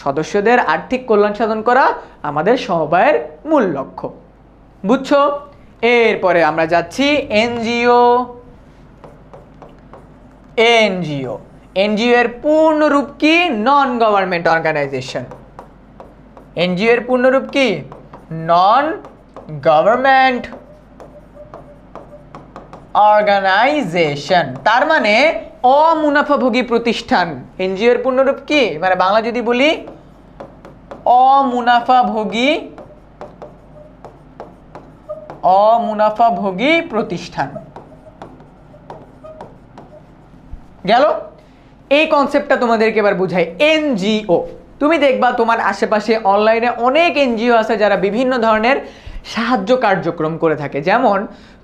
সদস্যদের আর্থিক কল্যাণ সাধন করা আমাদের সমবায়ের মূল লক্ষ্য। বুঝছো? এরপরে আমরা যাচ্ছি এনজিও। এনজিও এনজিও এর পূর্ণরূপ কি? Non government organisation. এনজিও এর পূর্ণরূপ কি? নন গভর্নমেন্ট অর্গানাইজেশন, তার মানে অমুনাফাভোগী প্রতিষ্ঠান। এনজিও এর পূর্ণরূপ কি? মানে বাংলা যদি বলি অমুনাফাভোগী প্রতিষ্ঠান। গেল? এই কনসেপ্টটা তোমাদেরকে এবার বুঝাই। এনজিও, তুমি দেখবা তোমার আশেপাশে অনলাইনে অনেক এনজিও আছে যারা বিভিন্ন ধরনের সাহায্য কার্যক্রম করে থাকে। যেমন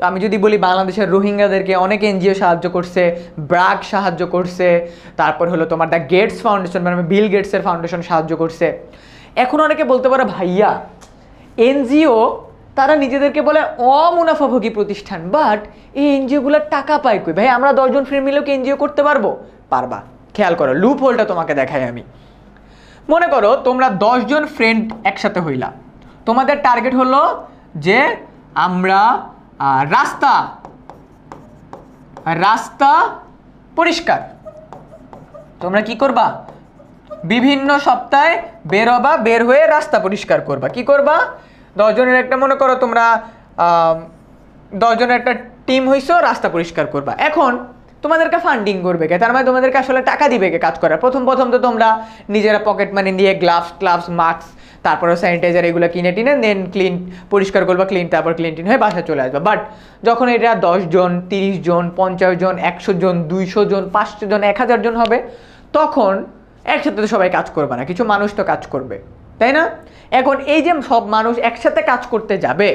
আমি যদি বলি বাংলাদেশের রোহিঙ্গাদেরকে অনেক এনজিও সাহায্য করছে, ব্র্যাক সাহায্য করছে, তারপর হলো তোমার দ্য গেটস ফাউন্ডেশন মানে বিল গেটসের ফাউন্ডেশন সাহায্য করছে। এখন অনেকে বলতে পারে ভাইয়া এনজিও তারা নিজেদেরকে বলে অমুনাফাভোগী প্রতিষ্ঠান, বাট এই এনজিওগুলোর টাকা পায় কই? ভাই আমরা 10 জন ফ্রেন্ড মিলেও কি এনজিও করতে পারবো? পারবা। খেয়াল করো, লুপ হোলটা তোমাকে দেখাই আমি। মনে করো তোমরা 10 জন ফ্রেন্ড একসাথে হইলা, তোমাদের টার্গেট হলো যে আমরা রাস্তা পরিষ্কার। তোমরা কি করবা? বিভিন্ন সপ্তাহে বের হয়ে রাস্তা পরিষ্কার করবা। কি করবা? 10 জনের একটা, মনে করো তোমরা 10 জনের একটা টিম হইছো, রাস্তা পরিষ্কার করবা। এখন তোমাদেরকে ফান্ডিং করবে কে? তার মানে তোমাদেরকে আসলে টাকা দিবে কে কাজ করার? প্রথম তো তোমরা নিজেরা পকেট মানি দিয়ে গ্লাভস মাস্ক তারপরে স্যানিটাইজার এগুলো কিনে দেন পরিষ্কার করবা, তারপর ক্লিন হয়ে বাসায় চলে আসবা। বাট যখন এটা 10 জন 30 জন 50 জন 100 জন 200 জন 500 জন 1000 জন হবে, তখন একসাথে তো সবাই কাজ করবে না, কিছু মানুষ তো কাজ করবে, তাই না? এখন এই যে সব মানুষ একসাথে কাজ করতে যাবে,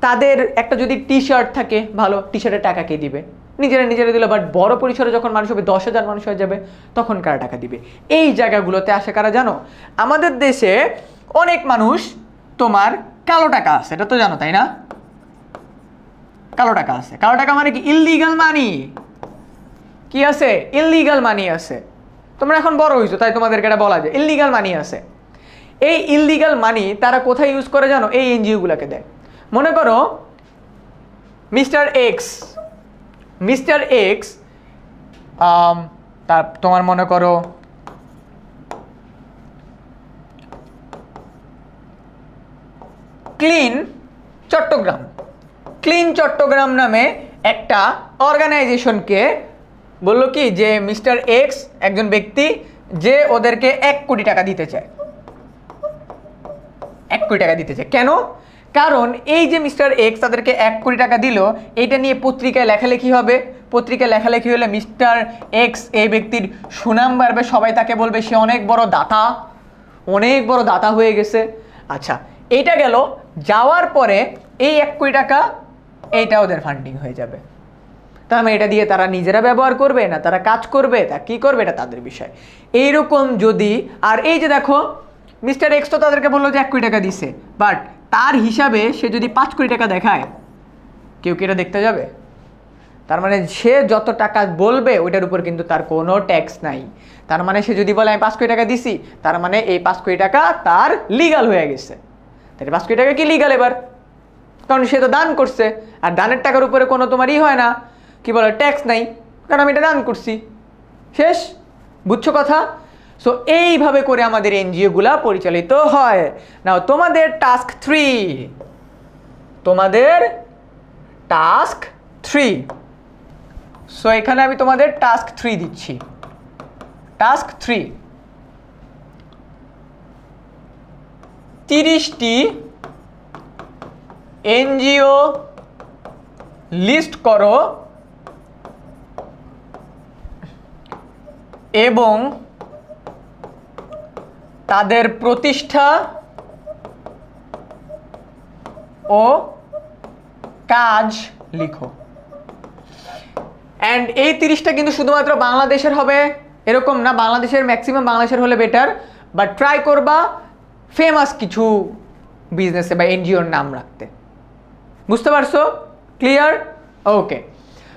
তাদের একটা যদি টি শার্ট থাকে, ভালো টি শার্টের টাকা কে দিবে? নিজেরা দিল। বাট বড় পরিসরে যখন মানুষ হবে, 10,000 মানুষ হয়ে যাবে, তখন কারা টাকা দিবে? এই জায়গাগুলোতে আসে কারা জানো? আমাদের দেশে অনেক মানুষ তোমার কালো টাকা আছে, এটা তো জানো তাই না? কালো টাকা আছে। কালো টাকা মানে কি? ইললিগাল মানি। কি আছে? ইললিগাল মানি আছে। তোমরা এখন বড় হইছো তাই তোমাদেরকে এটা বলা যায়, ইললিগাল মানি আছে। এই ইললিগাল মানি তারা কোথায় ইউজ করে জানো? এই এনজিওগুলোকে দেয়। মনে করো মিস্টার এক্স তোমার মনে করো ক্লিন চট্টগ্রাম নামে একটা অর্গানাইজেশনকে বললো কি যে মিস্টার এক্স একজন ব্যক্তি যে ওদেরকে 1 কোটি টাকা দিতে চায়। 1 কোটি টাকা দিতে চায় কেন? কারণ এই যে মিস্টার এক্স তাদেরকে 1 কোটি টাকা দিল, এইটা নিয়ে পত্রিকায় লেখালেখি হবে। পত্রিকায় লেখালেখি হলে মিস্টার এক্স এই ব্যক্তির সুনাম বাড়বে, সবাই তাকে বলবে সে অনেক বড় দাতা হয়ে গেছে। আচ্ছা, এইটা গেল। যাওয়ার পরে এই 1 কোটি টাকা এইটা ওদের ফান্ডিং হয়ে যাবে। তার মানে এটা দিয়ে তারা নিজেরা ব্যবহার করবে না, তারা কাজ করবে, তা কী করবে এটা তাদের বিষয়। এইরকম যদি, আর এই যে দেখো মিস্টার এক্স তো তাদেরকে বললো যে 1 কোটি টাকা দিছে, বাট তার হিসাবে সে যদি 5 কোটি টাকা দেখায়, কেউ কি এটা দেখতে যাবে? তার মানে সে যত টাকা বলবে ওইটার উপর কিন্তু তার কোনো ট্যাক্স নাই। তার মানে সে যদি বলে আমি 5 কোটি টাকা দিছি, তার মানে এই 5 কোটি টাকা তার লিগাল হয়ে গেছে। তাহলে 5 কোটি টাকা কি লিগাল এবার? কারণ সে তো দান করছে, আর দানের টাকার উপরে কোনো তোমার হয় না, কি বলে, ট্যাক্স নাই, কারণ আমি এটা দান করছি। শেষ? বুঝছো কথা? সো এইভাবে করে আমাদের এনজিওগুলা পরিচালিত হয়। নাও তোমাদের টাস্ক 3, সো এখানে আমি তোমাদের টাস্ক 3 দিচ্ছি। টাস্ক 3, 30টি এনজিও লিস্ট করো এবং তাদের প্রতিষ্ঠা ও কাজ লিখো। অ্যান্ড এই 30টা কিন্তু শুধুমাত্র বাংলাদেশের হবে এরকম না, বাংলাদেশের ম্যাক্সিমাম বাংলাদেশের হলে বেটার, বাট ট্রাই করবা ফেমাস কিছু বিজনেসে বা এনজিওর নাম রাখতে। বুঝতে পারছো? ক্লিয়ার? ওকে।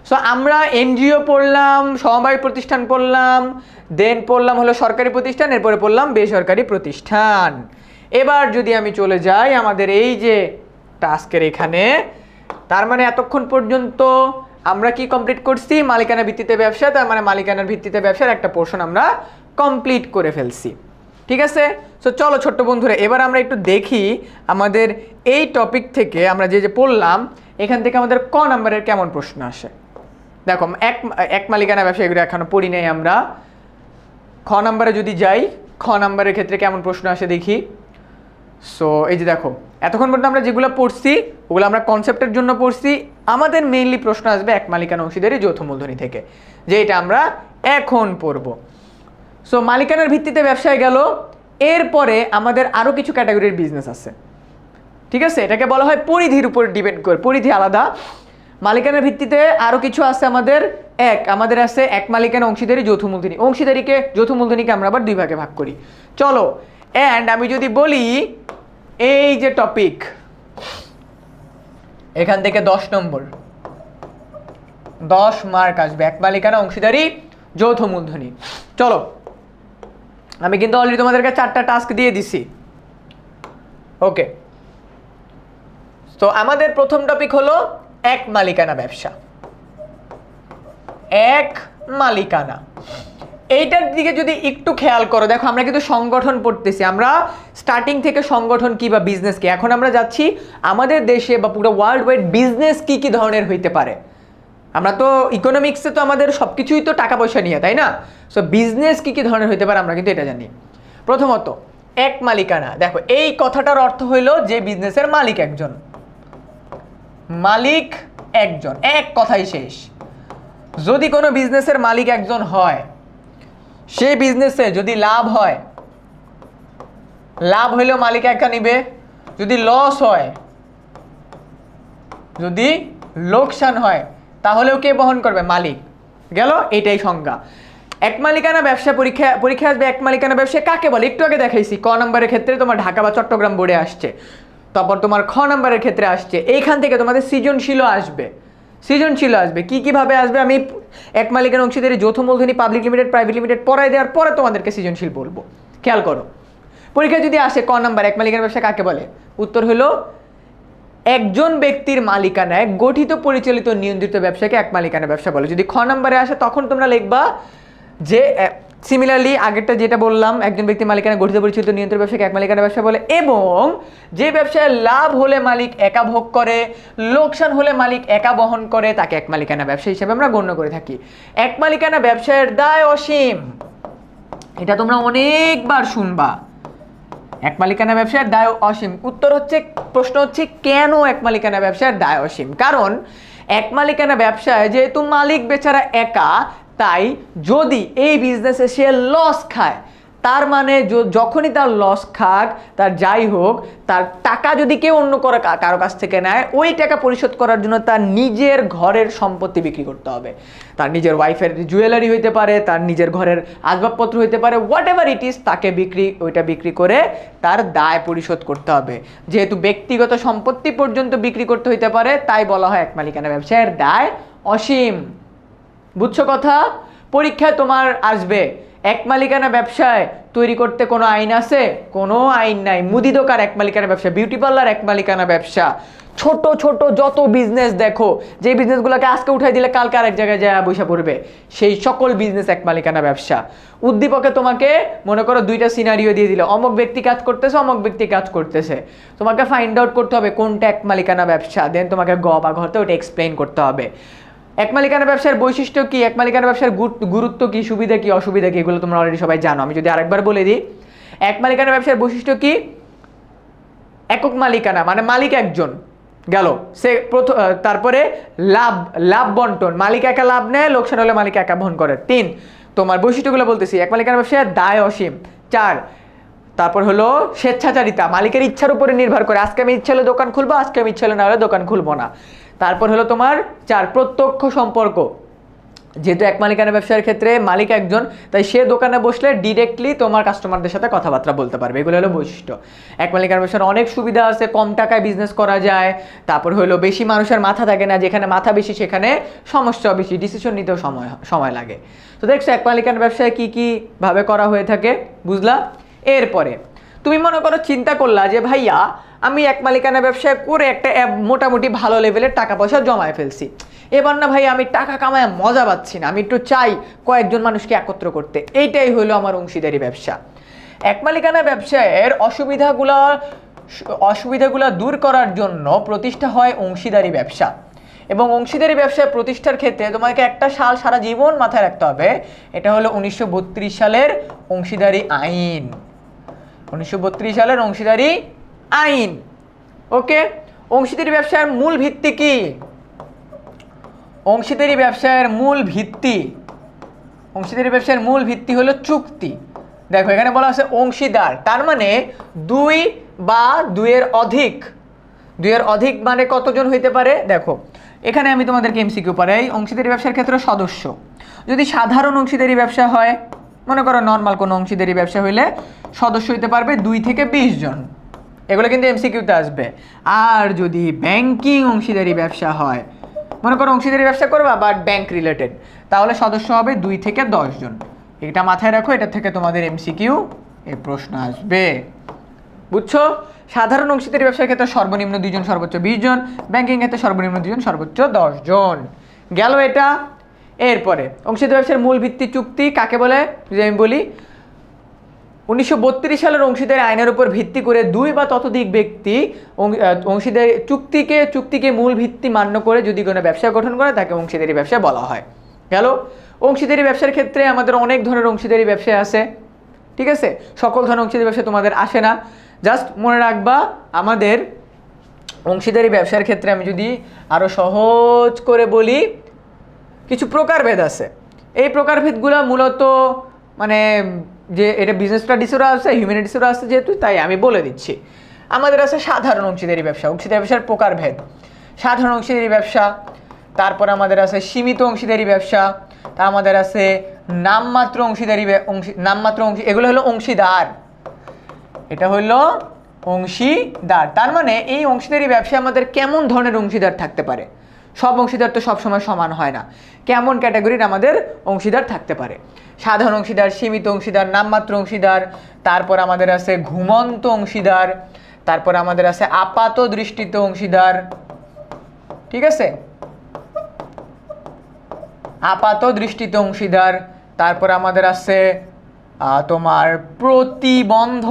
সো আমরা এনজিও পড়লাম, সমবায় প্রতিষ্ঠান পড়লাম, দেন পড়লাম হলো সরকারি প্রতিষ্ঠান, এরপরে পড়লাম বেসরকারি প্রতিষ্ঠান। এবার যদি আমি চলে যাই আমাদের এই যে টাস্কের এখানে, তার মানে এতক্ষণ পর্যন্ত আমরা কি কমপ্লিট করছি? মালিকানা ভিত্তিতে ব্যবসা, তার মানে মালিকানার ভিত্তিতে ব্যবসার একটা পোর্শন আমরা কমপ্লিট করে ফেলছি। ঠিক আছে? সো চলো ছোট্ট বন্ধুরা, এবার আমরা একটু দেখি আমাদের এই টপিক থেকে আমরা যে যে পড়লাম এখান থেকে আমাদের ক নাম্বারের কেমন প্রশ্ন আসে। দেখো এক মালিকানা ব্যবসা এগুলো এখনো পড়ি নাই আমরা। খ নাম্বারে যদি যাই, খ নাম্বারের ক্ষেত্রে কেমন প্রশ্ন আসে দেখি। সো এই যে দেখো, এতক্ষণ পর্যন্ত আমরা যেগুলো পড়ছি ওগুলো আমরা কনসেপ্টের জন্য পড়ছি। আমাদের মেইনলি প্রশ্ন আসবে এক মালিকানা অংশীদারি যৌথ মূলধনী থেকে, যে এটা আমরা এখন পড়ব। সো মালিকানার ভিত্তিতে ব্যবসায় গেল, এরপরে আমাদের আরও কিছু ক্যাটাগরির বিজনেস আছে। ঠিক আছে? এটাকে বলা হয় পরিধির উপর ডিপেন্ড করে, পরিধি আলাদা। মালিকানার ভিত্তিতে আরও কিছু আছে আমাদের। আমাদের আছে এক মালিকানা অংশীদারি যৌথ মূলধনী। অংশীদারিকে যৌথ মূলধনীকে আমরা আবার দুই ভাগে ভাগ করি। চলো, অ্যান্ড আমি যদি বলি এই যে টপিক, এখান থেকে 10 নম্বর 10 মার্ক আসবে এক মালিকানা অংশীদারি যৌথ মূলধনী। চলো, আমি কিন্তু অলরেডি তোমাদেরকে 4টা টাস্ক দিয়ে দিছি। ওকে, তো আমাদের প্রথম টপিক হলো এক মালিকানা ব্যবসা। এক মালিকানা, এইটার দিকে যদি একটু খেয়াল করো, দেখো আমরা কিন্তু সংগঠন পড়তেছি, আমরা স্টার্টিং থেকে সংগঠন কি বা বিজনেস কি। এখন আমরা যাচ্ছি আমাদের দেশে বা পুরো ওয়ার্ল্ড ওয়াইড বিজনেস কি কি ধরনের হইতে পারে। আমরা তো ইকোনমিক্সে তো আমাদের সব কিছুই তো টাকা পয়সা নিয়ে, তাই না? সো বিজনেস কি কি ধরনের হইতে পারে আমরা কিন্তু এটা জানি। প্রথমত এক মালিকানা, দেখো এই কথাটার অর্থ হইলো যে বিজনেসের মালিক একজন, মালিক একজন, এক কথাই শেষ। যদি কোনো বিজনেসের মালিক একজন হয়, সেই বিজনেসে যদি লাভ হয়, লাভ হইলেও মালিক একা নিবে। যদি লস হয়, যদি লোকসান হয়, তাহলেও কে বহন করবে? মালিক। গেল, এটাই সংজ্ঞা। এক মালিকানা ব্যবসা পরীক্ষা আসবে। এক মালিকানা ব্যবসা কাকে বলে একটু আগে দেখাইছি। ক নম্বরের ক্ষেত্রে তোমার ঢাকা বা চট্টগ্রাম বোর্ডে আসছে, তারপর তোমার খ নম্বরের ক্ষেত্রে আসছে। এইখান থেকে তোমাদের সৃজনশীলও আসবে। সৃজনশীল আসবে কি কিভাবে আসবে, আমি এক মালিকানা অংশীদারি যৌথ মূলধনী পাবলিক লিমিটেড প্রাইভেট লিমিটেড পড়াই দেওয়ার পরে তোমাদেরকে সৃজনশীল বলবো। খেয়াল করো, পরীক্ষা যদি আসে ক নাম্বার এক মালিকানা ব্যবসা কাকে বলে, উত্তর হলো একজন ব্যক্তির মালিকানায় গঠিত পরিচালিত নিয়ন্ত্রিত ব্যবসাকে এক মালিকানা ব্যবসা বলে। যদি খ নাম্বারে আসে তখন তোমরা লিখবা যে সিমিলারলি আগেরটা যেটা বললাম, একজন ব্যক্তির মালিকানায় গঠিত পরিচালিত নিয়ন্ত্রিত ব্যবসাকে এক মালিকানা ব্যবসা বলে, এবং যে ব্যবসায় লাভ হলে মালিক একা ভোগ করে, লোকসান হলে মালিক একা বহন করে, তাকে এক মালিকানা ব্যবসা হিসেবে আমরা গণ্য করে থাকি। এক মালিকানা ব্যবসায়ের দায় অসীম, এটা তোমরা অনেকবার শুনবা। এক মালিকানা ব্যবসার দায় অসীম। উত্তর হচ্ছে, প্রশ্ন হচ্ছে কেন এক মালিকানা ব্যবসার দায় অসীম? কারণ এক মালিকানা ব্যবসায় যেহেতু মালিক বেচারা একা, তাই যদি এই বিজনেসে সে লস খায়, তার মানে যখনই তার লস খাক, তার যাই হোক, তার টাকা যদি কেউ অন্য কারো কাছ থেকে নেয়, ওই টাকা পরিশোধ করার জন্য তার নিজের ঘরের সম্পত্তি বিক্রি করতে হবে। তার নিজের ওয়াইফের জুয়েলারি হইতে পারে, তার নিজের ঘরের আসবাবপত্র হইতে পারে, হোয়াট এভার ইট ইজ, তাকে ওইটা বিক্রি করে তার দায় পরিশোধ করতে হবে। যেহেতু ব্যক্তিগত সম্পত্তি পর্যন্ত বিক্রি করতে হইতে পারে, তাই বলা হয় এক মালিকানা ব্যবসায়ের দায় অসীম। বুঝছো কথা? পরীক্ষায় তোমার আসবে এক মালিকানা ব্যবসায় তৈরি করতে কোনো আইন আছে? কোনো আইন নাই। মুদি দোকান এক মালিকানা ব্যবসা, বিউটি পার্লার এক মালিকানা ব্যবসা, ছোট ছোট যত বিজনেস দেখো, যে বিজনেসগুলোকে আজকে উঠাই দিলে কালকে আরেক জায়গায় যায় বসে পড়বে, সেই সকল বিজনেস এক মালিকানা ব্যবসা। উদ্দীপকে তোমাকে মনে করো 2টা সিনারিও দিয়ে দিলে, অমুক ব্যক্তি কাজ করতেছে, অমুক ব্যক্তি কাজ করতেছে, তোমাকে ফাইন্ড আউট করতে হবে কোনটা এক মালিকানা ব্যবসা, দেন তোমাকে গ বা ঘতে ওটা এক্সপ্লেইন করতে হবে। এক মালিকানা ব্যবসার বৈশিষ্ট্য কি, এক মালিকানা ব্যবসার গুরুত্ব কি, সুবিধা কি, অসুবিধা কি, এগুলো তোমরা অলরেডি সবাই জানো। আমি যদি আরেকবার বলে দিই, এক মালিকানা ব্যবসার বৈশিষ্ট্য কি? একক মালিকানা, মানে মালিক একজন গেল, সে তারপরে লাভ বন্টন, মালিক একা লাভ নেয়, লোকসান হলে মালিক একা বহন করে। 3, তোমার বৈশিষ্ট্যগুলো বলতেছি, এক মালিকানা ব্যবসায় দায় অসীম। 4, তারপর হলো স্বেচ্ছাচারিতা, মালিকের ইচ্ছার উপরে নির্ভর করে, আজকে আমি ইচ্ছা হলে দোকান খুলবো, আজকে আমি ইচ্ছা হলে না হলে দোকান খুলবো না। তারপর হলো তোমার 4, প্রত্যক্ষ সম্পর্ক, যেহেতু এক মালিকানা ব্যবসার ক্ষেত্রে মালিক একজন, তাই সে দোকানে বসলে ডিরেক্টলি তোমার কাস্টমারদের সাথে কথাবার্তা বলতে পারবে। এগুলো হলো বৈশিষ্ট্য। এক মালিকানা ব্যবসার অনেক সুবিধা আছে, কম টাকায় বিজনেস করা যায়, তারপর হলো বেশি মানুষের মাথা থাকে না, যেখানে মাথা বেশি সেখানে সমস্যা বেশি, ডিসিশন নিতেও সময় লাগে। তো দেখছো এক মালিকানা ব্যবসায় কী কী ভাবে করা হয়ে থাকে, বুঝলা? এরপরে তুমি মনে করো চিন্তা করলা যে ভাইয়া আমি এক মালিকানা ব্যবসায় করে একটা মোটামুটি ভালো লেভেলের টাকা পয়সা জমায় ফেলছি, এবার না ভাই আমি টাকা কামায় মজা পাচ্ছি না, আমি একটু চাই কয়েকজন মানুষকে একত্র করতে। এইটাই হলো আমার অংশীদারি ব্যবসা। এক মালিকানা ব্যবসায়ের অসুবিধাগুলো দূর করার জন্য প্রতিষ্ঠা হয় অংশীদারি ব্যবসা। এবং অংশীদারি ব্যবসা প্রতিষ্ঠার ক্ষেত্রে তোমাকে একটা সাল সারা জীবন মাথায় রাখতে হবে, এটা হলো 1932 সালের অংশীদারি আইন। 1932 সালের অংশীদারি আইন। ওকে, অংশীদারি ব্যবসার মূল ভিত্তি কি? অংশীদারি ব্যবসায়ের মূল ভিত্তি হলো চুক্তি। দেখো এখানে বলা আছে অংশীদার, তার মানে দুই বা দুইয়ের অধিক মানে কতজন হইতে পারে? দেখো এখানে আমি তোমাদেরকে এমসিকিউ পড়াই। অংশীদারি ব্যবসার ক্ষেত্রে সদস্য, যদি সাধারণ অংশীদারি ব্যবসা হয়, মনে করো নর্মাল কোনো অংশীদারি ব্যবসা হইলে সদস্য হইতে পারবে 2 থেকে 20 জন, এগুলো কিন্তু এমসিকিউতে আসবে। আর যদি ব্যাংকিং অংশীদারি ব্যবসা হয়, মনে করো অংশীদারি ব্যবসা করবা বাট ব্যাংক রিলেটেড, তাহলে সদস্য হবে 2 থেকে 10 জন। এটা মাথায় রাখো, এটা থেকে তোমাদের এমসিকিউ এই প্রশ্ন আসবে, বুঝছো? সাধারণ অংশীদারি ব্যবসার ক্ষেত্রে সর্বনিম্ন 2 জন, সর্বোচ্চ 20 জন। ব্যাংকিং ক্ষেত্রে সর্বনিম্ন 2 জন, সর্বোচ্চ 10 জন। গেল এটা। এরপরে অংশীদারি ব্যবসার মূল ভিত্তি চুক্তি কাকে বলে? যদি আমি বলি 1932 সালের অংশীদারি আইনের উপর ভিত্তি করে 2 বা ততোধিক ব্যক্তি অংশীদারি চুক্তিকে মূল ভিত্তি মান্য করে যদি কোনো ব্যবসা গঠন করে তাকে অংশীদারি ব্যবসা বলা হয়। গেল। অংশীদারি ব্যবসার ক্ষেত্রে আমাদের অনেক ধরনের অংশীদারি ব্যবসা আছে, ঠিক আছে? সকল ধরনের অংশীদারি ব্যবসা তোমাদের আসে না, জাস্ট মনে রাখবা আমাদের অংশীদারি ব্যবসার ক্ষেত্রে আমি যদি আরও সহজ করে বলি, কিছু প্রকারভেদ আছে। এই প্রকারভেদগুলো মূলত মানে যে এটা বিজনেস স্টাডিসেরও আছে, হিউম্যানিটিসেরও আছে যেহেতু, তাই আমি বলে দিচ্ছি। আমাদের আছে সাধারণ অংশীদারি ব্যবসা, অংশীদারি ব্যবসার প্রকারভেদ, সাধারণ অংশীদারি ব্যবসা। তারপর আমাদের আছে সীমিত অংশীদারি ব্যবসা, তা আমাদের আছে নামমাত্র এগুলো হলো অংশীদার। এটা হলো অংশীদার। তার মানে এই অংশীদারি ব্যবসায় আমাদের কেমন ধরনের অংশীদার থাকতে পারে? সব অংশীদার তো সবসময় সমান হয় না, কেমন ক্যাটাগরির আমাদের অংশীদার থাকতে পারে? সাধারণ অংশীদার, সীমিত অংশীদার, নামমাত্র অংশীদার, তারপর আমাদের আছে ঘুমন্ত অংশীদার, তারপর আমাদের আছে আপাত দৃষ্টিতে অংশীদার, ঠিক আছে? আপাত দৃষ্টিতে অংশীদার, তারপর আমাদের আছে তোমার প্রতিবন্ধ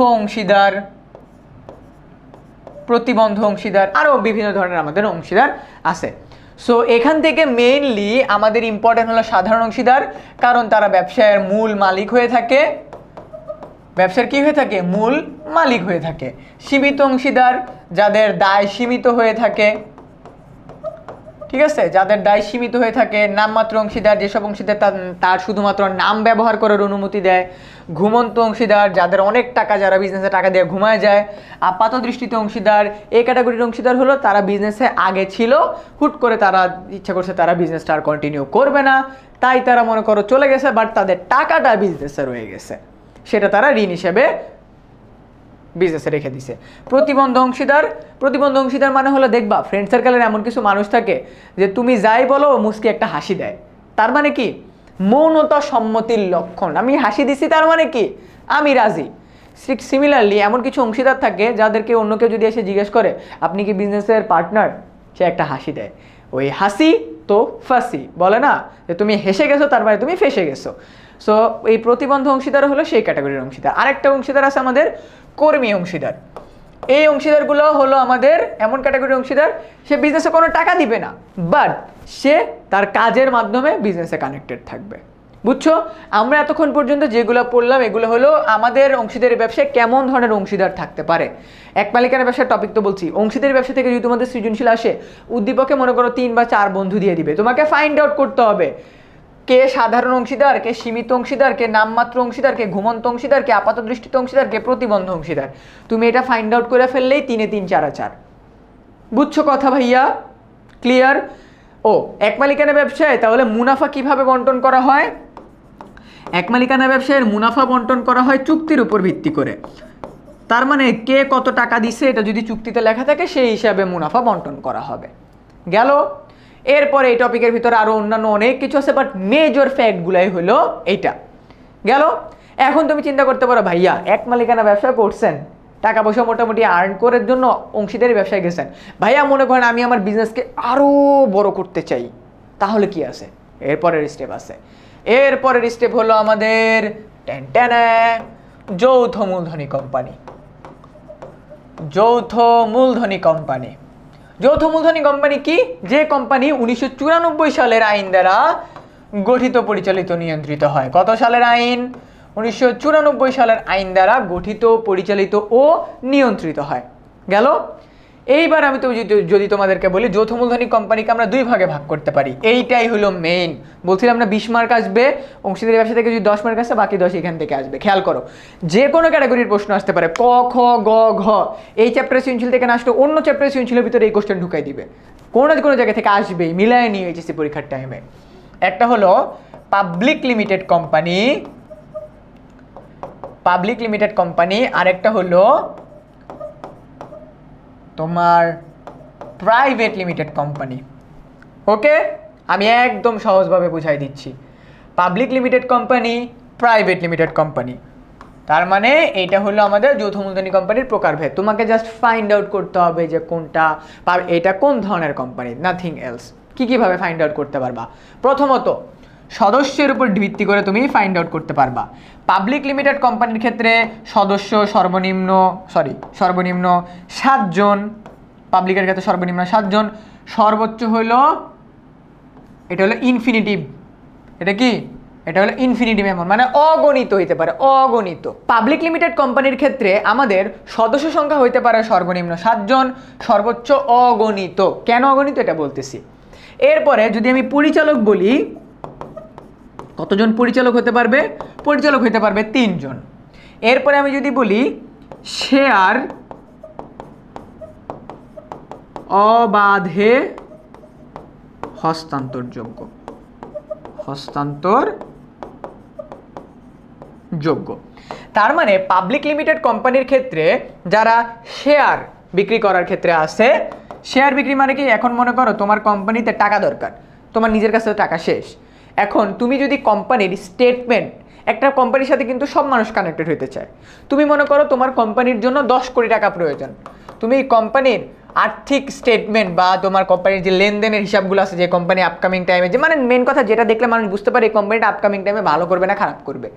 অংশীদার, আরও বিভিন্ন ধরনের আমাদের অংশীদার আছে। সো এখান থেকে মেইনলি আমাদের ইম্পর্টেন্ট হলো সাধারণ অংশীদার, কারণ তারা ব্যবসায়ের মূল মালিক হয়ে থাকে। ব্যবসার কি হয়ে থাকে? মূল মালিক হয়ে থাকে। সীমিত অংশীদার, যাদের দায় সীমিত হয়ে থাকে, ঠিক আছে? যাদের দায় সীমিত হয়ে থাকে। নামমাত্র অংশীদার, যেসব অংশীদার তার শুধুমাত্র নাম ব্যবহার করার অনুমতি দেয়। ঘুমন্ত অংশীদার, যাদের অনেক টাকা, যারা বিজনেসে টাকা দিয়ে ঘুমায় যায়। আপাত দৃষ্টিতে অংশীদার, এই ক্যাটাগরির অংশীদার হলো তারা বিজনেসে আগে ছিল, হুট করে তারা ইচ্ছা করছে তারা বিজনেসটা আর কন্টিনিউ করবে না, তাই তারা মনে করো চলে গেছে, বাট তাদের টাকাটা বিজনেসে রয়ে গেছে, সেটা তারা ঋণ হিসেবে বিজনেসে রেখে দিছে। প্রতিবন্ধ অংশীদার মানে হলো, দেখবা ফ্রেন্ড সার্কেলের এমন কিছু মানুষ থাকে যে তুমি যাই বলো মুস্কি একটা হাসি দেয়, তার মানে কি? মৌনতা সম্মতির লক্ষণ। আমি হাসি দিছি তার মানে কি? আমি রাজি। সিমিলারলি এমন কিছু অংশীদার থাকে যাদেরকে অন্য কেউ যদি এসে জিজ্ঞেস করে আপনি কি বিজনেসের পার্টনার, সে একটা হাসি দেয়। ওই হাসি তো ফাঁসি বলে না, যে তুমি হেসে গেছো তার মানে তুমি ফেসে গেছো। সো এই প্রতিবন্ধ অংশীদার হলো সেই ক্যাটাগরির অংশীদার। আরেকটা অংশীদার আছে আমাদের কর্মী অংশীদার। এই অংশীদারগুলো হলো আমাদের এমন ক্যাটাগরির অংশীদার, সে বিজনেসে কোনো টাকা দিবে না, বাট সে তার কাজের মাধ্যমে বিজনেসে কানেক্টেড থাকবে। বুঝছো? আমরা এতক্ষণ পর্যন্ত যেগুলো পড়লাম এগুলো হলো আমাদের অংশীদারি ব্যবসায় কেমন ধরনের অংশীদার থাকতে পারে। এক মালিকানা ব্যবসার টপিক তো বলছি। অংশীদারি ব্যবসা থেকে যদি তোমাদের সৃজনশীল আসে, উদ্দীপকে মনে করো 3 বা 4 বন্ধু দিয়ে দিবে, তোমাকে ফাইন্ড আউট করতে হবে কে সাধারণ অংশীদার, কে সীমিত অংশীদার, কে নামমাত্র অংশীদার, কে ঘুমন্ত অংশীদার, কে আপাত দৃষ্টিতে অংশীদার, কে প্রতিবন্ধ অংশীদার। তুমি এটা ফাইন্ড আউট করে ফেললেই 3 এ 3 4 4। বুঝছো কথা ভাইয়া? ক্লিয়ার? ও এক মালিকানা ব্যবসায় তাহলে মুনাফা কিভাবে বন্টন করা হয়? এক মালিকানা ব্যবসায়ের মুনাফা বন্টন করা হয় চুক্তির উপর ভিত্তি করে। তার মানে কে কত টাকা দিছে এটা যদি চুক্তিতে লেখা থাকে সেই হিসাবে মুনাফা বন্টন করা হবে। গেল। এরপরে এই টপিকের ভিতরে আরো অন্যান্য অনেক কিছু আছে, বাট মেজর ফ্যাক্টগুলাই হলো এইটা। গেল। এখন তুমি চিন্তা করতে পারো ভাইয়া এক মালিকানা ব্যবসা করছেন, টাকা পয়সা মোটামুটি আর্ন করার জন্য অংশীদারি ব্যবসায় গেছেন, ভাইয়া মনে করেন আমি আমার বিজনেসকে আরো বড় করতে চাই, তাহলে কি আছে? এরপরের স্টেপ আছে। এরপরের স্টেপ হলো আমাদের যৌথ মূলধনী কোম্পানি। যৌথ মূলধনী কোম্পানি। যৌথ মূলধনী কোম্পানি কি? যে কোম্পানি 1994 সালের আইন দ্বারা গঠিত, পরিচালিত, নিয়ন্ত্রিত হয়। কত সালের আইন? 1994 সালের আইন দ্বারা গঠিত, পরিচালিত ও নিয়ন্ত্রিত হয়। গেল। এইবার আমি তো যদি তোমাদেরকে বলি যৌথ মূলধনী কোম্পানিকে আমরা দুই ভাগে ভাগ করতে পারি, এইটাই হলো মেইন। বলছিলাম না 20 মার্ক আসবে, অংশীদারি ব্যবসা থেকে যদি 10 মার্ক আসে বাকি 10 এখান থেকে আসবে। খেয়াল করো, যে কোনো ক্যাটাগরির প্রশ্ন আসতে পারে, ক খ গ ঘ। এই চ্যাপ্টারের সৃজনশীল থেকে না আসলে অন্য চ্যাপ্টারের সৃজনশীলের ভিতরে এই কোশ্চেন ঢুকাই দিবে, কোনো না কোনো জায়গা থেকে আসবেই, মিলায় নিয়ে এইচএসসি পরীক্ষার টাইমে। একটা হলো public limited company, public limited company, আরেকটা হলো তোমার প্রাইভেট লিমিটেড কোম্পানি। ওকে, আমি একদম সহজভাবে বুঝাই দিচ্ছি। Public limited company, private limited company, তার মানে এইটা হলো আমাদের যৌথ মূলধনী কোম্পানির প্রকারভেদ। তোমাকে জাস্ট ফাইন্ড আউট করতে হবে যে কোনটা, এটা কোন ধরনের কোম্পানি, নাথিং এলস। কিভাবে ফাইন্ড আউট করতে পারবা? প্রথমত সদস্যের উপর ভিত্তি করে তুমি ফাইন্ড আউট করতে পারবা। পাবলিক লিমিটেড কোম্পানির ক্ষেত্রে সদস্য সর্বনিম্ন 7 জন, পাবলিকের ক্ষেত্রে সর্বনিম্ন 7 জন, সর্বোচ্চ হলো এটা হলো ইনফিনিটিভ। এটা কি? এটা হলো ইনফিনিটিভ অ্যামাউন্ট, মানে অগণিত হইতে পারে, অগণিত। পাবলিক লিমিটেড কোম্পানির ক্ষেত্রে আমাদের সদস্য সংখ্যা হইতে পারে সর্বনিম্ন 7 জন, সর্বোচ্চ অগণিত। কেন অগণিত এটা বলতেছি। এরপরে যদি আমি পরিচালক বলি, কতজন পরিচালক হতে পারবে? পরিচালক হতে পারবে 3 জন। এরপরে আমি যদি বলি শেয়ার অবাধে হস্তান্তরযোগ্য, তার মানে পাবলিক লিমিটেড কোম্পানির ক্ষেত্রে যারা শেয়ার বিক্রি করার ক্ষেত্রে আছে, শেয়ার বিক্রি মানে কি? এখন মনে করো তোমার কোম্পানিতে টাকা দরকার, তোমার নিজের কাছে টাকা শেষ, এখন তুমি যদি কোম্পানির স্টেটমেন্ট, একটা কোম্পানির সাথে কিন্তু সব মানুষ কানেক্টেড হতে চায়, তুমি মনে করো তোমার কোম্পানির জন্য 10 কোটি টাকা প্রয়োজন, তুমি কোম্পানির আর্থিক স্টেটমেন্ট বা তোমার কোম্পানির যে লেনদেনের হিসাবগুলো আছে, যে কোম্পানি আপকামিং টাইমে, যে মানে মেন কথা যেটা দেখলে মানুষ বুঝতে পারে এই কোম্পানিটা আপকামিং টাইমে ভালো করবে না খারাপ করবে,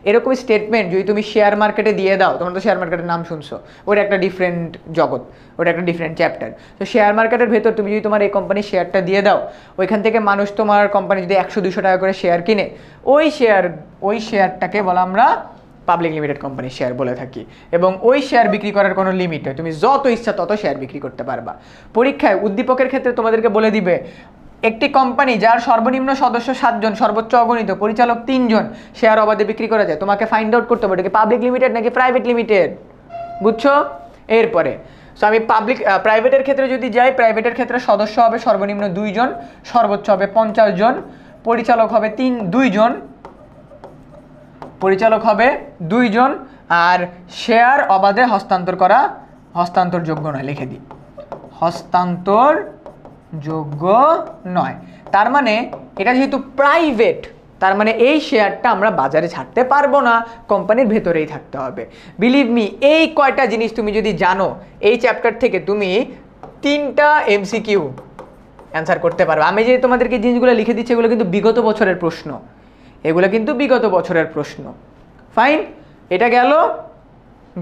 এরকম স্টেটমেন্ট যদি তুমি শেয়ার মার্কেটে দিয়ে দাও, তোমরা তো শেয়ার মার্কেটের নাম শুনছো, ওটা একটা ডিফারেন্ট জগৎ, ওটা একটা ডিফারেন্ট চ্যাপ্টার। তো শেয়ার মার্কেটের ভেতর তুমি যদি তোমার এই কোম্পানির শেয়ারটা দিয়ে দাও, ওইখান থেকে মানুষ তোমার কোম্পানি যদি 100-200 টাকা করে শেয়ার কিনে, ওই শেয়ারটাকে বলা আমরা পাবলিক লিমিটেড কোম্পানির শেয়ার বলে থাকি। এবং ওই শেয়ার বিক্রি করার কোনো লিমিট নেই, তুমি যত ইচ্ছা তত শেয়ার বিক্রি করতে পারবা। পরীক্ষায় উদ্দীপকের ক্ষেত্রে তোমাদেরকে বলে দিবে একটি কোম্পানি যার সর্বনিম্ন সদস্য 7 জন, সর্বোচ্চ অগণিত, পরিচালক 3 জন, শেয়ার অবাধে বিক্রি করা যায়, তোমাকে ফাইন্ড আউট করতে হবে এটা কি পাবলিক লিমিটেড নাকি প্রাইভেট লিমিটেড, বুঝছো? এরপরে সো আমি প্রাইভেটের ক্ষেত্রে যদি যাই, প্রাইভেটের ক্ষেত্রে সদস্য হবে সর্বনিম্ন 2 জন, সর্বোচ্চ হবে 50 জন, পরিচালক হবে 2 জন, পরিচালক হবে 2 জন, আর শেয়ার অবাধে হস্তান্তরযোগ্য নয়, লিখে দিই হস্তান্তরযোগ্য নয়। তার মানে এটা যেহেতু প্রাইভেট, তার মানে এই শেয়ারটা আমরা বাজারে ছাড়তে পারবো না, কোম্পানির ভেতরেই থাকতে হবে। বিলিভ মি, এই কয়টা জিনিস তুমি যদি জানো, এই চ্যাপ্টার থেকে তুমি 3টা এমসিকিউ অ্যান্সার করতে পারবে। আমি যে তোমাদেরকে জিনিসগুলো লিখে দিচ্ছি এগুলো কিন্তু বিগত বছরের প্রশ্ন, এগুলো কিন্তু বিগত বছরের প্রশ্ন। ফাইন, এটা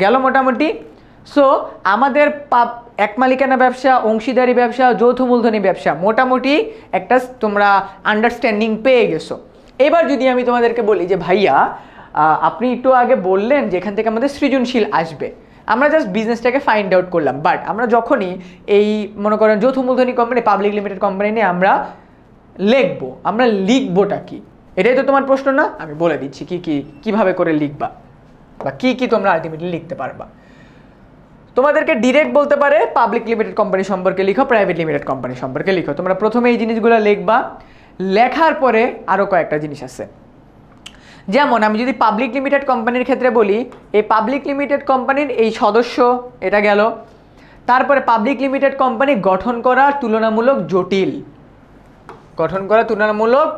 গেল মোটামুটি। সো আমাদের এক মালিকানা ব্যবসা, অংশীদারি ব্যবসা, যৌথ মূলধনী ব্যবসা মোটামুটি একটা তোমরা আন্ডারস্ট্যান্ডিং পেয়ে গেছো। এবার যদি আমি তোমাদেরকে বলি যে ভাইয়া আপনি একটু আগে বললেন যে এখান থেকে আমাদের সৃজনশীল আসবে, আমরা জাস্ট বিজনেসটাকে ফাইন্ড আউট করলাম, বাট আমরা যখনই এই মনে করেন যৌথ মূলধনী কোম্পানি, পাবলিক লিমিটেড কোম্পানি নিয়ে আমরা লিখবোটা কি, এটাই তো তোমার প্রশ্ন না? আমি বলে দিচ্ছি কিভাবে করে লিখবা বা কি তোমরা আলটিমেটলি লিখতে পারবা। তোমাদেরকে ডিরেক্ট বলতে পারে পাবলিক লিমিটেড কোম্পানি সম্পর্কে লিখো, প্রাইভেট লিমিটেড কোম্পানি সম্পর্কে লিখো। তোমরা প্রথমে এই জিনিসগুলো লিখবা, লেখার পরে আরও কয়েকটা জিনিস আছে। যেমন আমি যদি পাবলিক লিমিটেড কোম্পানির ক্ষেত্রে বলি, এই পাবলিক লিমিটেড কোম্পানির এই সদস্য এটা গেল। তারপরে পাবলিক লিমিটেড কোম্পানি গঠন করা তুলনামূলক জটিল, গঠন করা তুলনামূলক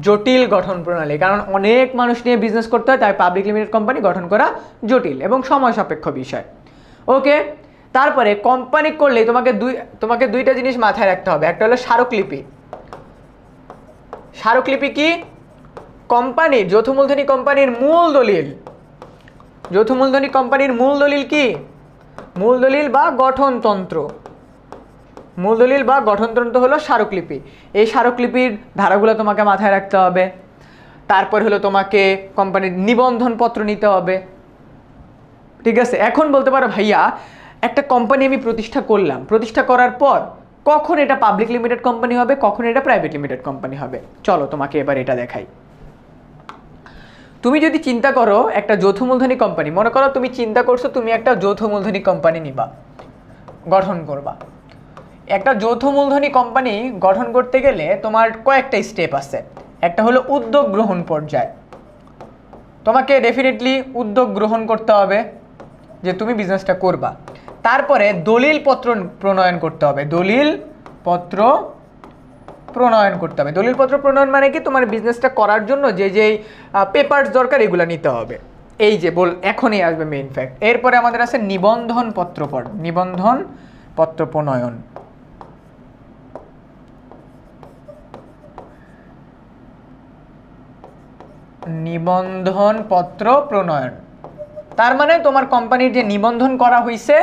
জটিল গঠন প্রণালী, কারণ অনেক মানুষ নিয়ে বিজনেস করতে হয়, তাই পাবলিক লিমিটেড কোম্পানি গঠন করা জটিল এবং সময় সাপেক্ষ বিষয়। ওকে, তারপরে কোম্পানি করলে তোমাকে দুইটা জিনিস মাথায় রাখতে হবে। একটা হলো স্মারকলিপি। স্মারকলিপি কি? কোম্পানির যৌথ মূলধনী কোম্পানির মূল দলিল। যৌথ মূলধনী কোম্পানির মূল দলিল কি? মূল দলিল বা গঠনতন্ত্র। মূল দলিল বা গঠনতন্ত্র হলো স্মারকলিপি। এই স্মারকলিপির ধারাগুলো তোমাকে মাথায় রাখতে হবে। তারপর হলো তোমাকে কোম্পানির নিবন্ধন পত্র নিতে হবে। ঠিক আছে, এখন বলতে পারো ভাইয়া একটা কোম্পানি আমি প্রতিষ্ঠা করলাম, প্রতিষ্ঠা করার পর কখন এটা পাবলিক লিমিটেড কোম্পানি হবে, কখন এটা প্রাইভেট লিমিটেড কোম্পানি হবে? চলো তোমাকে এবার এটা দেখাই। তুমি যদি চিন্তা করো একটা যৌথ মূলধনী কোম্পানি, মনে করো তুমি চিন্তা করছো তুমি একটা যৌথ মূলধনী কোম্পানি নিবা, গঠন করবা। একটা যৌথ মূলধনী কোম্পানি গঠন করতে গেলে তোমার কয়েকটা স্টেপ আছে। একটা হলো উদ্যোগ গ্রহণ পর্যায়। তোমাকে ডেফিনেটলি উদ্যোগ গ্রহণ করতে হবে যে তুমি বিজনেসটা করবা। তারপরে দলিল পত্র প্রণয়ন করতে হবে। দলিল পত্র প্রণয়ন করতে হবে। দলিল পত্র প্রণয়ন মানে কি? তোমার বিজনেসটা করার জন্য যে যেই পেপারস দরকার এগুলো নিতে হবে। এই যে এখনই আসবে মেইন ফ্যাক্ট। এরপরে আমাদের আছে নিবন্ধন পত্র নিবন্ধন পত্র প্রণয়ন। নিবন্ধন পত্র প্রণয়ন তার মানে তোমার কোম্পানির যে নিবন্ধন করা হয়েছে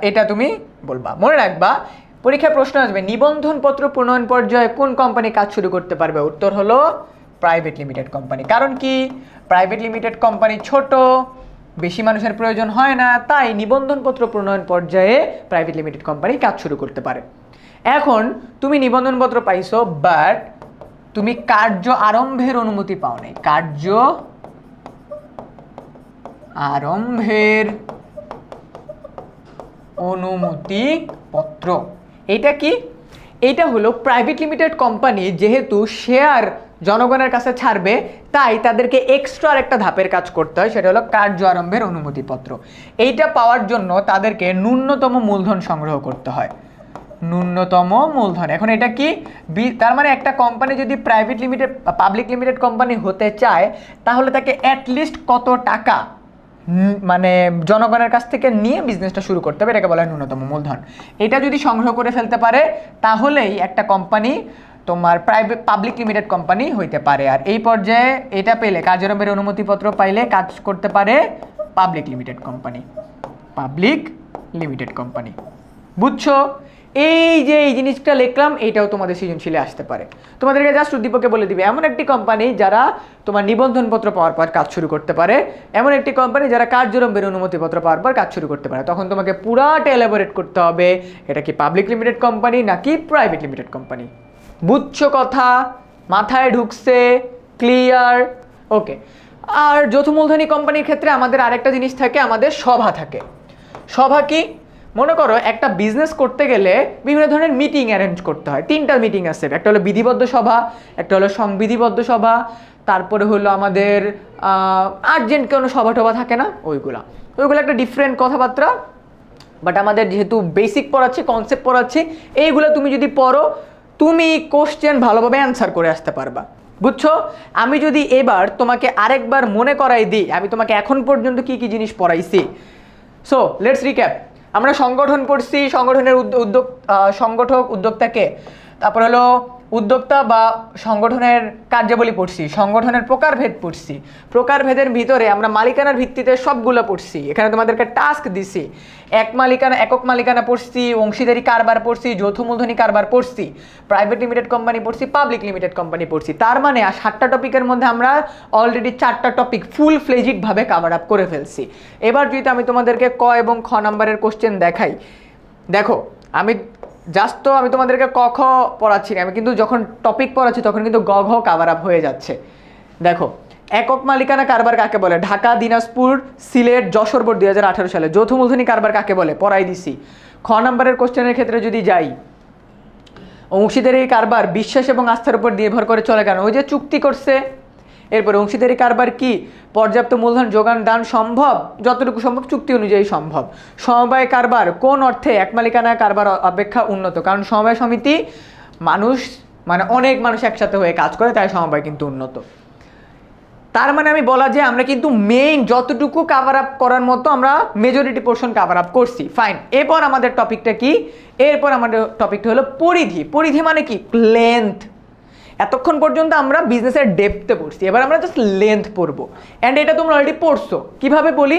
এটা তুমি বলবা। মনে রাখবা পরীক্ষায় প্রশ্ন আসবে নিবন্ধন পত্র প্রণয়ন পর্যায়ে কোন কোম্পানি কাজ শুরু করতে পারবে? উত্তর হলো প্রাইভেট লিমিটেড কোম্পানি। কারণ কি? প্রাইভেট লিমিটেড কোম্পানি ছোট, বেশি মানুষের প্রয়োজন হয় না, তাই নিবন্ধন পত্র প্রণয়ন পর্যায়ে প্রাইভেট লিমিটেড কোম্পানি কাজ শুরু করতে পারে। এখন তুমি নিবন্ধন পত্র পাইছো, বাট তুমি কার্য আরম্ভের অনুমতি পাও নাই। কার্য আরম্ভের অনুমতি পত্র এটা কি? এটা হলো প্রাইভেট লিমিটেড কোম্পানি যেহেতু শেয়ার জনগণের কাছে ছাড়বে, তাই তাদেরকে এক্সট্রা একটা ধাপের কাজ করতে হয়, সেটা হলো কার্য আরম্ভের অনুমতিপত্র। এইটা পাওয়ার জন্য তাদেরকে ন্যূনতম মূলধন সংগ্রহ করতে হয়। ন্যূনতম মূলধন। এখন এটা কি? তার মানে একটা কোম্পানি যদি private limited public limited company হতে চায় তাহলে তাকে অ্যাটলিস্ট কত টাকা মানে জনগণের কাছ থেকে নিয়ে বিজনেসটা শুরু করতে হবে, এটাকে বলা হয় ন্যূনতম মূলধন। এটা যদি সংগ্রহ করে ফেলতে পারে তাহলেই একটা কোম্পানি তোমার পাবলিক লিমিটেড কোম্পানি হইতে পারে। আর এই পর্যায়ে এটা পেলে, কার্যারম্ভের অনুমতিপত্র পাইলে কাজ করতে পারে public limited company. Public limited company, বুঝছো? এই যে এই জিনিসটা লিখলাম এইটাও তোমাদের সৃজনশীলে আসতে পারে। তোমাদেরকে জাস্ট উদ্দীপকে বলে দিবে এমন একটি কোম্পানি যারা তোমার নিবন্ধনপত্র পাওয়ার পর কাজ শুরু করতে পারে, এমন একটি কোম্পানি যারা কার্যারম্ভের অনুমতিপত্র পাওয়ার পর কাজ শুরু করতে পারে। তখন তোমাকে পুরাটা এলাবোরেট করতে হবে এটা কি পাবলিক লিমিটেড কোম্পানি নাকি প্রাইভেট লিমিটেড কোম্পানি। বুঝছো কথা? মাথায় ঢুকছে? ক্লিয়ার? ওকে। আর যৌথ মূলধনী কোম্পানির ক্ষেত্রে আমাদের আরেকটা জিনিস থাকে, আমাদের সভা থাকে। সভা কি? মনে করো একটা বিজনেস করতে গেলে বিভিন্ন ধরনের মিটিং অ্যারেঞ্জ করতে হয়। 3টা মিটিং আছে, একটা হলো বিধিবদ্ধ সভা, একটা হলো সংবিধিবদ্ধ সভা, তারপরে হলো আমাদের আর্জেন্ট কোনো সভা টভা থাকে না, ওইগুলো একটা ডিফারেন্ট কথাবার্তা। বাট আমাদের যেহেতু বেসিক পড়াচ্ছি, কনসেপ্ট পড়াচ্ছি, এইগুলো তুমি যদি পড়ো তুমি কোশ্চেন ভালোভাবে অ্যান্সার করে আসতে পারবা। বুঝছো? আমি যদি এবার তোমাকে আরেকবার মনে করাই দিই আমি তোমাকে এখন পর্যন্ত কি কি জিনিস পড়াইছি। So let's recap. আমরা সংগঠন পড়ছি, সংগঠনের সংগঠক উদ্যোক্তাকে, তারপর হলো উদ্যোক্তা বা সংগঠনের কার্যাবলী পড়ছি, সংগঠনের প্রকারভেদ পড়ছি, প্রকারভেদের ভিতরে আমরা মালিকানার ভিত্তিতে সবগুলো পড়ছি। এখানে তোমাদেরকে টাস্ক দিছি, একক মালিকানা পড়ছি, অংশীদারি কারবার পড়ছি, যৌথ মূলধনী কারবার পড়ছি, প্রাইভেট লিমিটেড কোম্পানি পড়ছি, পাবলিক লিমিটেড কোম্পানি পড়ছি। তার মানে 7টা টপিকের মধ্যে আমরা অলরেডি 4টা টপিক ফুল ফ্লেজিড ভাবে কভার আপ করে ফেলছি। এবার যদি আমি তোমাদেরকে ক এবং খ নাম্বারের কোশ্চেন দেখাই, দেখো আমি তোমাদেরকে ক খ পড়াচ্ছি না, আমি কিন্তু যখন টপিক পড়াচ্ছি তখন কিন্তু গ ঘ কভার আপ হয়ে যাচ্ছে। দেখো একক মালিকানা কারবার কাকে বলে? ঢাকা, দিনাজপুর, সিলেট, যশোর বোর্ড 2018 সালে। যৌথ মূলধনী কারবার কাকে বলে? পড়াই দিছি। খ নম্বরের কোশ্চেনের ক্ষেত্রে যদি যাই, অংশীদারি কারবার বিশ্বাস এবং আস্থার উপর নির্ভর করে চলে কেন? ওই যে চুক্তি করছে। এরপরে অংশীদারি কারবার কি? পর্যাপ্ত মূলধন যোগান দান সম্ভব, যতটুকু সম্ভব চুক্তি অনুযায়ী সম্ভব। সমবায় কারবার কোন অর্থে এক মালিকানা কারবার অপেক্ষা উন্নত? কারণ সমবায় সমিতি মানুষ মানে অনেক মানুষ একসাথে হয়ে কাজ করে, তাই সমবায় কিন্তু উন্নত। তার মানে আমি বলা যে আমরা কিন্তু মেইন যতটুকু কাভার আপ করার মতো আমরা মেজরিটি পোর্শন কাভার আপ করছি। ফাইন, এরপর আমাদের টপিকটা কি? এরপর আমাদের টপিকটা হলো পরিধি। পরিধি মানে কি? লেন্থ। এতক্ষণ পর্যন্ত আমরা বিজনেসের ডেপথে পড়ছি, এবার আমরা জাস্ট লেন্থ পড়বো। অ্যান্ড এটা তোমরা অলরেডি পড়ছো। কিভাবে বলি?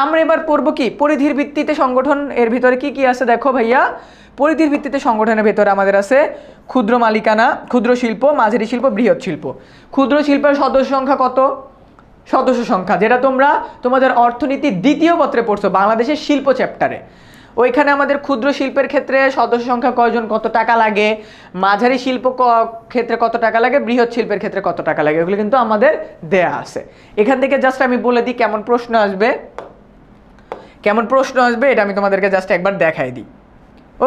আমরা এবার পড়বো কি? পরিধির ভিত্তিতে সংগঠন। এর ভিতরে কি কি আছে দেখো ভাইয়া। পরিধির ভিত্তিতে সংগঠনের ভেতরে আমাদের আছে ক্ষুদ্র মালিকানা, ক্ষুদ্র শিল্প, মাঝারি শিল্প, বৃহৎ শিল্প। ক্ষুদ্র শিল্পের সদস্য সংখ্যা কত? সদস্য সংখ্যা, যেটা তোমরা তোমাদের অর্থনীতির দ্বিতীয় পত্রে পড়ছো, বাংলাদেশের শিল্প চ্যাপ্টারে। ওইখানে আমাদের ক্ষুদ্র শিল্পের ক্ষেত্রে সদস্য সংখ্যা কয়জন, কত টাকা লাগে, মাঝারি শিল্প ক্ষেত্রে কত টাকা লাগে, বৃহৎ শিল্পের ক্ষেত্রে কত টাকা লাগে, এগুলো কিন্তু আমাদের দেয়া আছে। এখান থেকে জাস্ট আমি বলে দিই কেমন প্রশ্ন আসবে। কেমন প্রশ্ন আসবে এটা আমি তোমাদেরকে জাস্ট একবার দেখাই দিই।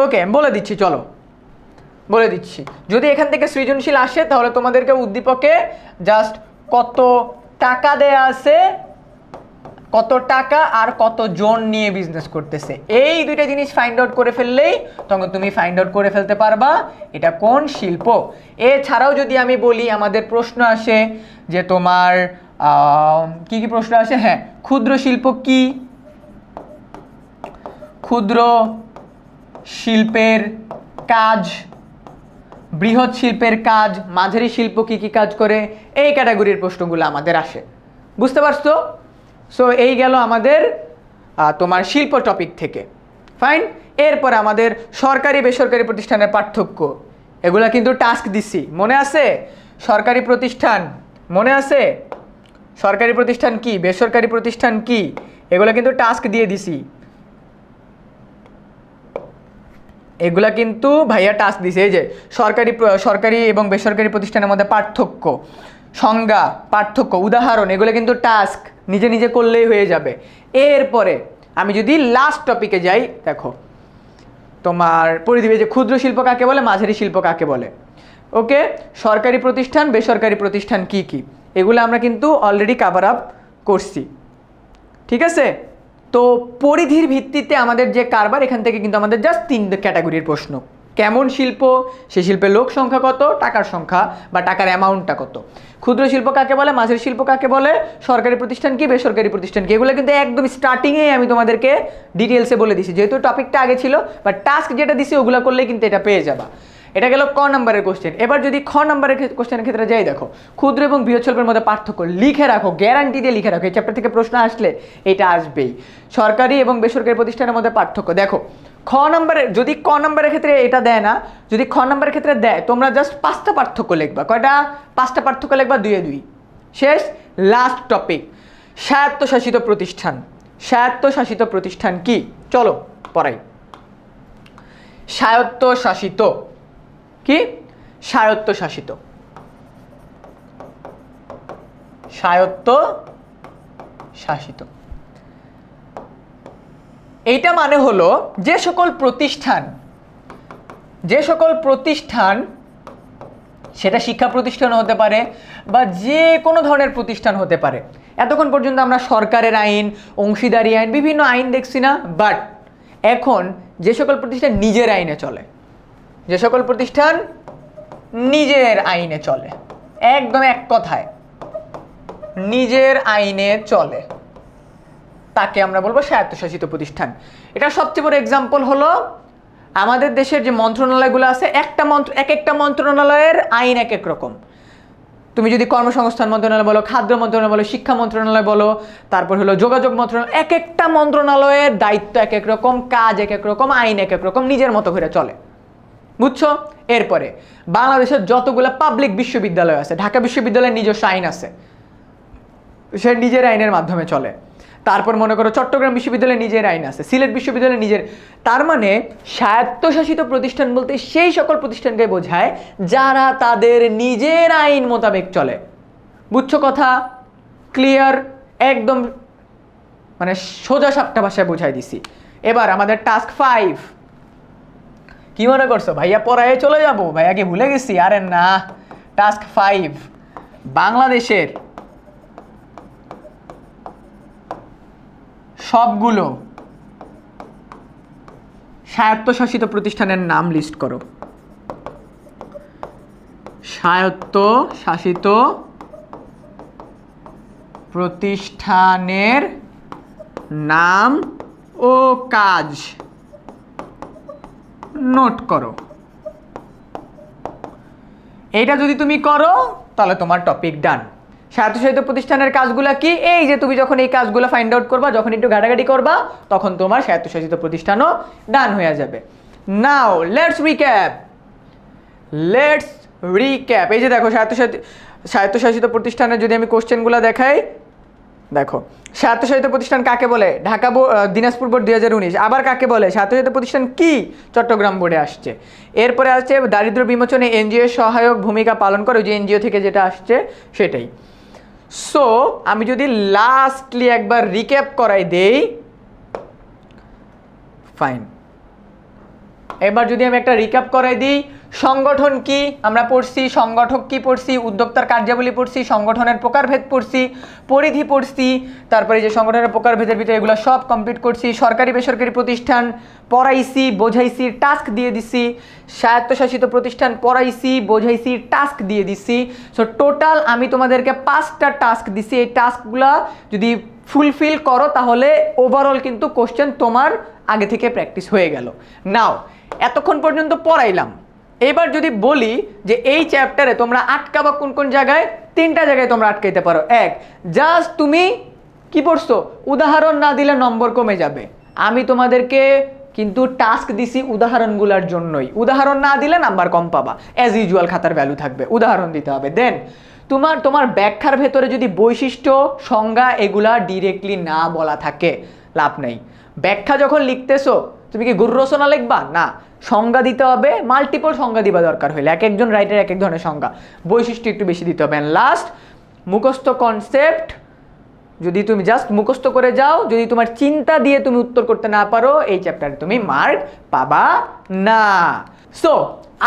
ওকে, আমি বলে দিচ্ছি, চলো বলে দিচ্ছি। যদি এখান থেকে সৃজনশীল আসে তাহলে তোমাদেরকে উদ্দীপকে জাস্ট কত টাকা দেয়া আছে, কত টাকা আর কত জন নিয়ে বিজনেস করতেছে, এই দুইটা জিনিস ফাইন্ড আউট করে ফেললেই তখন তুমি ফাইন্ড আউট করে ফেলতে পারবা এটা কোন শিল্প। এছাড়াও যদি আমি বলি, আমাদের প্রশ্ন আসে যে তোমার কি কি প্রশ্ন আসে? হ্যাঁ, ক্ষুদ্র শিল্প কি? ক্ষুদ্র শিল্পের কাজ, বৃহৎ শিল্পের কাজ, মাঝারি শিল্প কি কি কাজ করে, এই ক্যাটাগরির প্রশ্নগুলো আমাদের আসে। বুঝতে পারছো? সো এই গেল আমাদের তোমার শিল্প টপিক থেকে। ফাইন, এরপরে আমাদের সরকারি বেসরকারি প্রতিষ্ঠানের পার্থক্য, এগুলা কিন্তু টাস্ক দিছি, মনে আছে? সরকারি প্রতিষ্ঠান মনে আছে? সরকারি প্রতিষ্ঠান কি, বেসরকারি প্রতিষ্ঠান কি, এগুলা কিন্তু টাস্ক দিয়ে দিছি। এগুলা কিন্তু ভাইয়া টাস্ক দিছে। এই যে সরকারি এবং বেসরকারি প্রতিষ্ঠানের মধ্যে পার্থক্য, সংজ্ঞা, পার্থক্য, উদাহরণ, এগুলো কিন্তু টাস্ক নিজে নিজে করলেই হয়ে যাবে। এরপরে আমি যদি লাস্ট টপিকে যাই, দেখো তোমার পরিধিবে যে ক্ষুদ্র শিল্প কাকে বলে, মাঝারি শিল্প কাকে বলে। ওকে, সরকারি প্রতিষ্ঠান বেসরকারি প্রতিষ্ঠান কি কি, এগুলো আমরা কিন্তু অলরেডি কাভার আপ করছি। ঠিক আছে? তো পরিধির ভিত্তিতে আমাদের যে কারবার, এখান থেকে কিন্তু আমাদের জাস্ট 3 ক্যাটাগরির প্রশ্ন। কেমন শিল্প, সেই শিল্পের লোক সংখ্যা কত, টাকার সংখ্যা বা টাকার অ্যামাউন্টটা কত। ক্ষুদ্র শিল্প কাকে বলে, মাঝারি শিল্প কাকে বলে, সরকারি প্রতিষ্ঠান কি, বেসরকারি প্রতিষ্ঠান কি, এগুলো কিন্তু একদম স্টার্টিংয়েই আমি তোমাদেরকে ডিটেলসে বলে দিছি, যেহেতু টপিকটা আগে ছিল। বা টাস্ক যেটা দিছি ওগুলো করলেই কিন্তু এটা পেয়ে যাবা। এটা গেল ক নম্বরের কোশ্চেন। এবার যদি খ নম্বরের কোশ্চেনের ক্ষেত্রে যাই, দেখো ক্ষুদ্র এবং বৃহৎ শিল্পের মধ্যে পার্থক্য লিখে রাখো, গ্যারান্টি দিয়ে লিখে রাখো, এই চ্যাপ্টার থেকে প্রশ্ন আসলে এটা আসবেই। সরকারি এবং বেসরকারি প্রতিষ্ঠানের মধ্যে পার্থক্য দেখো। খ নম্বরের, যদি ক নম্বরের ক্ষেত্রে এটা দেয় না, যদি খ নম্বরের ক্ষেত্রে দেয়, তোমরা জাস্ট 5টা পার্থক্য লিখবা। কয়টা? 5টা পার্থক্য লিখবা, 2 এ 2 শেষ। লাস্ট টপিক, স্বায়ত্তশাসিত প্রতিষ্ঠান। স্বায়ত্তশাসিত প্রতিষ্ঠান কি? চলো পড়াই। স্বায়ত্তশাসিত কি? স্বায়ত্তশাসিত, স্বায়ত্তশাসিত, এইটা মানে হলো যে সকল প্রতিষ্ঠান সেটা শিক্ষা প্রতিষ্ঠান হতে পারে বা যে কোনো ধরনের প্রতিষ্ঠান হতে পারে। এতক্ষণ পর্যন্ত আমরা সরকারের আইন, অংশীদারি আইন, বিভিন্ন আইন দেখছি না? বাট এখন যে সকল প্রতিষ্ঠান নিজের আইনে চলে, যে সকল প্রতিষ্ঠান নিজের আইনে চলে, একদম এক কথায় নিজের আইনে চলে, তাকে আমরা বলবো স্বায়ত্তশাসিত প্রতিষ্ঠান। এটা সবচেয়ে বড় এক্সাম্পল হলো আমাদের দেশের যে মন্ত্রণালয়গুলো আছে, এক একটা মন্ত্রণালয়ের আইন এক এক রকম। তুমি যদি কর্মসংস্থান মন্ত্রণালয় বলো, খাদ্য মন্ত্রণালয় বলো, শিক্ষা মন্ত্রণালয় বলো, তারপর হলো যোগাযোগ মন্ত্রণালয়, এক একটা মন্ত্রণালয়ের দায়িত্ব এক এক রকম, কাজ এক এক রকম, আইন এক এক রকম, নিজের মতো করে চলে। বুঝছো? এরপরে বাংলাদেশের যতগুলো পাবলিক বিশ্ববিদ্যালয় আছে, ঢাকা বিশ্ববিদ্যালয়ের নিজস্ব আইন আছে, সে নিজের আইনের মাধ্যমে চলে। তারপর মনে করো চট্টগ্রাম বিশ্ববিদ্যালয়ের নিজের আইন আছে, সিলেট বিশ্ববিদ্যালয়ের নিজের। তার মানে স্বায়ত্তশাসিত প্রতিষ্ঠান বলতে সেই সকল প্রতিষ্ঠানকে বোঝায় যারা তাদের নিজের আইন মোতাবেক চলে। বুঝছো কথা? ক্লিয়ার, একদম মানে সোজা সাপটা ভাষায় বুঝাই দিছি। এবার আমাদের টাস্ক 5, কি মনে করছো ভাইয়া পড়ায় চলে যাব, ভাইয়া কি ভুলে গেছি? আরে না, টাস্ক 5 বাংলাদেশের সবগুলো স্বায়ত্তশাসিত প্রতিষ্ঠানের নাম লিস্ট করো। স্বায়ত্তশাসিত প্রতিষ্ঠানের নাম ও কাজ নোট করো। এইটা যদি তুমি করো তাহলে তোমার টপিক ডান। স্বায়ত্তশাসিত প্রতিষ্ঠানের কাজগুলো কি? এই যে তুমি যখন এই কাজগুলো ফাইন্ড আউট করবা, যখন একটু ঘাটাঘাটি করবা, তখন তোমার স্বায়ত্তশাসিত প্রতিষ্ঠানও ডান হয়ে যাবে। Now let's recap. এই যে দেখো স্বায়ত্তশাসিত প্রতিষ্ঠানের যদি আমি কোশ্চেনগুলো দেখাই, দেখো স্বায়ত্তশাসিত প্রতিষ্ঠান কাকে বলে? ঢাকা দিনাজপুর বোর্ড 2019। আবার কাকে বলে? স্বায়ত্তশাসিত প্রতিষ্ঠান কি? চট্টগ্রাম বোর্ডে আসছে। এরপরে আসছে দারিদ্র বিমোচনে এনজিও সহায়ক ভূমিকা পালন করে, যে এনজিও থেকে যেটা আসছে সেটাই। সো আমি যদি লাস্টলি একবার রিক্যাপ করাই দেই, ফাইন। এবার যদি আমি একটা রিক্যাপ করাই দিই, সংগঠন কি আমরা পড়ছি, সংগঠক কি পড়ছি, উদ্যোক্তার কার্যাবলী পড়ছি, সংগঠনের প্রকারভেদ পড়ছি, পরিধি পড়ছি, তারপরে যে সংগঠনের প্রকারভেদের ভিতরে এগুলো সব কমপ্লিট করছি, সরকারি বেসরকারি প্রতিষ্ঠান পড়াইছি, বোঝাইছি, টাস্ক দিয়ে দিছি, স্বায়ত্তশাসিত প্রতিষ্ঠান পড়াইছি, বোঝাইছি, টাস্ক দিয়ে দিছি। সো টোটাল আমি তোমাদেরকে 5টা টাস্ক দিছি। এই টাস্কগুলো যদি ফুলফিল করো তাহলে ওভারঅল কিন্তু কোশ্চেন তোমার আগে থেকে প্র্যাকটিস হয়ে গেল। নাও এতক্ষণ পর্যন্ত পড়াইলাম, এবার যদি বলি যে এই চ্যাপ্টারে তোমরা আটকাবা কোন কোন জায়গায়, 3টা জায়গায় তোমরা আটকাইতে পারো। এক, জাস্ট তুমি কি পড়ছো, উদাহরণ না দিলে নম্বর কমে যাবে। আমি তোমাদেরকে কিন্তু টাস্ক দিছি উদাহরণগুলোর জন্যই, উদাহরণ না দিলে নাম্বার কম পাবা। অ্যাজ ইউজুয়াল খাতার ভ্যালু থাকবে, উদাহরণ দিতে হবে। দেন তোমার ব্যাখ্যার ভেতরে যদি বৈশিষ্ট্য, সংজ্ঞা এগুলা ডিরেক্টলি না বলা থাকে, লাভ নেই। ব্যাখ্যা যখন লিখতেছো তুমি কি গুরু রচনা লিখবা? না, সংজ্ঞা দিতে হবে, মাল্টিপল সংজ্ঞা দিবা দরকার হইলে, এক একজন রাইটার এক এক ধরনের সংজ্ঞা, বৈশিষ্ট্য একটু বেশি দিতে হবে। অ্যান্ড লাস্ট, মুখস্থ কনসেপ্ট যদি তুমি জাস্ট মুখস্থ করে যাও, যদি তোমার চিন্তা দিয়ে তুমি উত্তর করতে না পারো, এই চ্যাপ্টারে তুমি মার্ক পাবা না। সো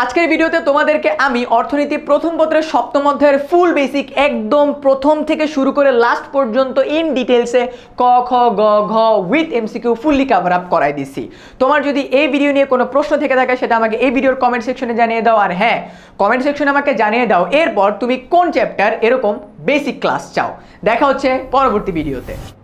আজকের ভিডিওতে তোমাদেরকে আমি অর্থনীতি প্রথম পত্রের 7ম অধ্যায়ের ফুল বেসিক একদম প্রথম থেকে শুরু করে লাস্ট পর্যন্ত ইন ডিটেলসে ক খ গ ঘ with MCQ fully cover up করাই দিছি। তোমার যদি এই ভিডিও নিয়ে কোনো প্রশ্ন থেকে থাকে সেটা আমাকে এই ভিডিওর কমেন্ট সেকশনে জানিয়ে দাও। আর হ্যাঁ, কমেন্ট সেকশনে আমাকে জানিয়ে দাও এরপর তুমি কোন চ্যাপ্টার এরকম বেসিক ক্লাস চাও। দেখা হচ্ছে পরবর্তী ভিডিওতে।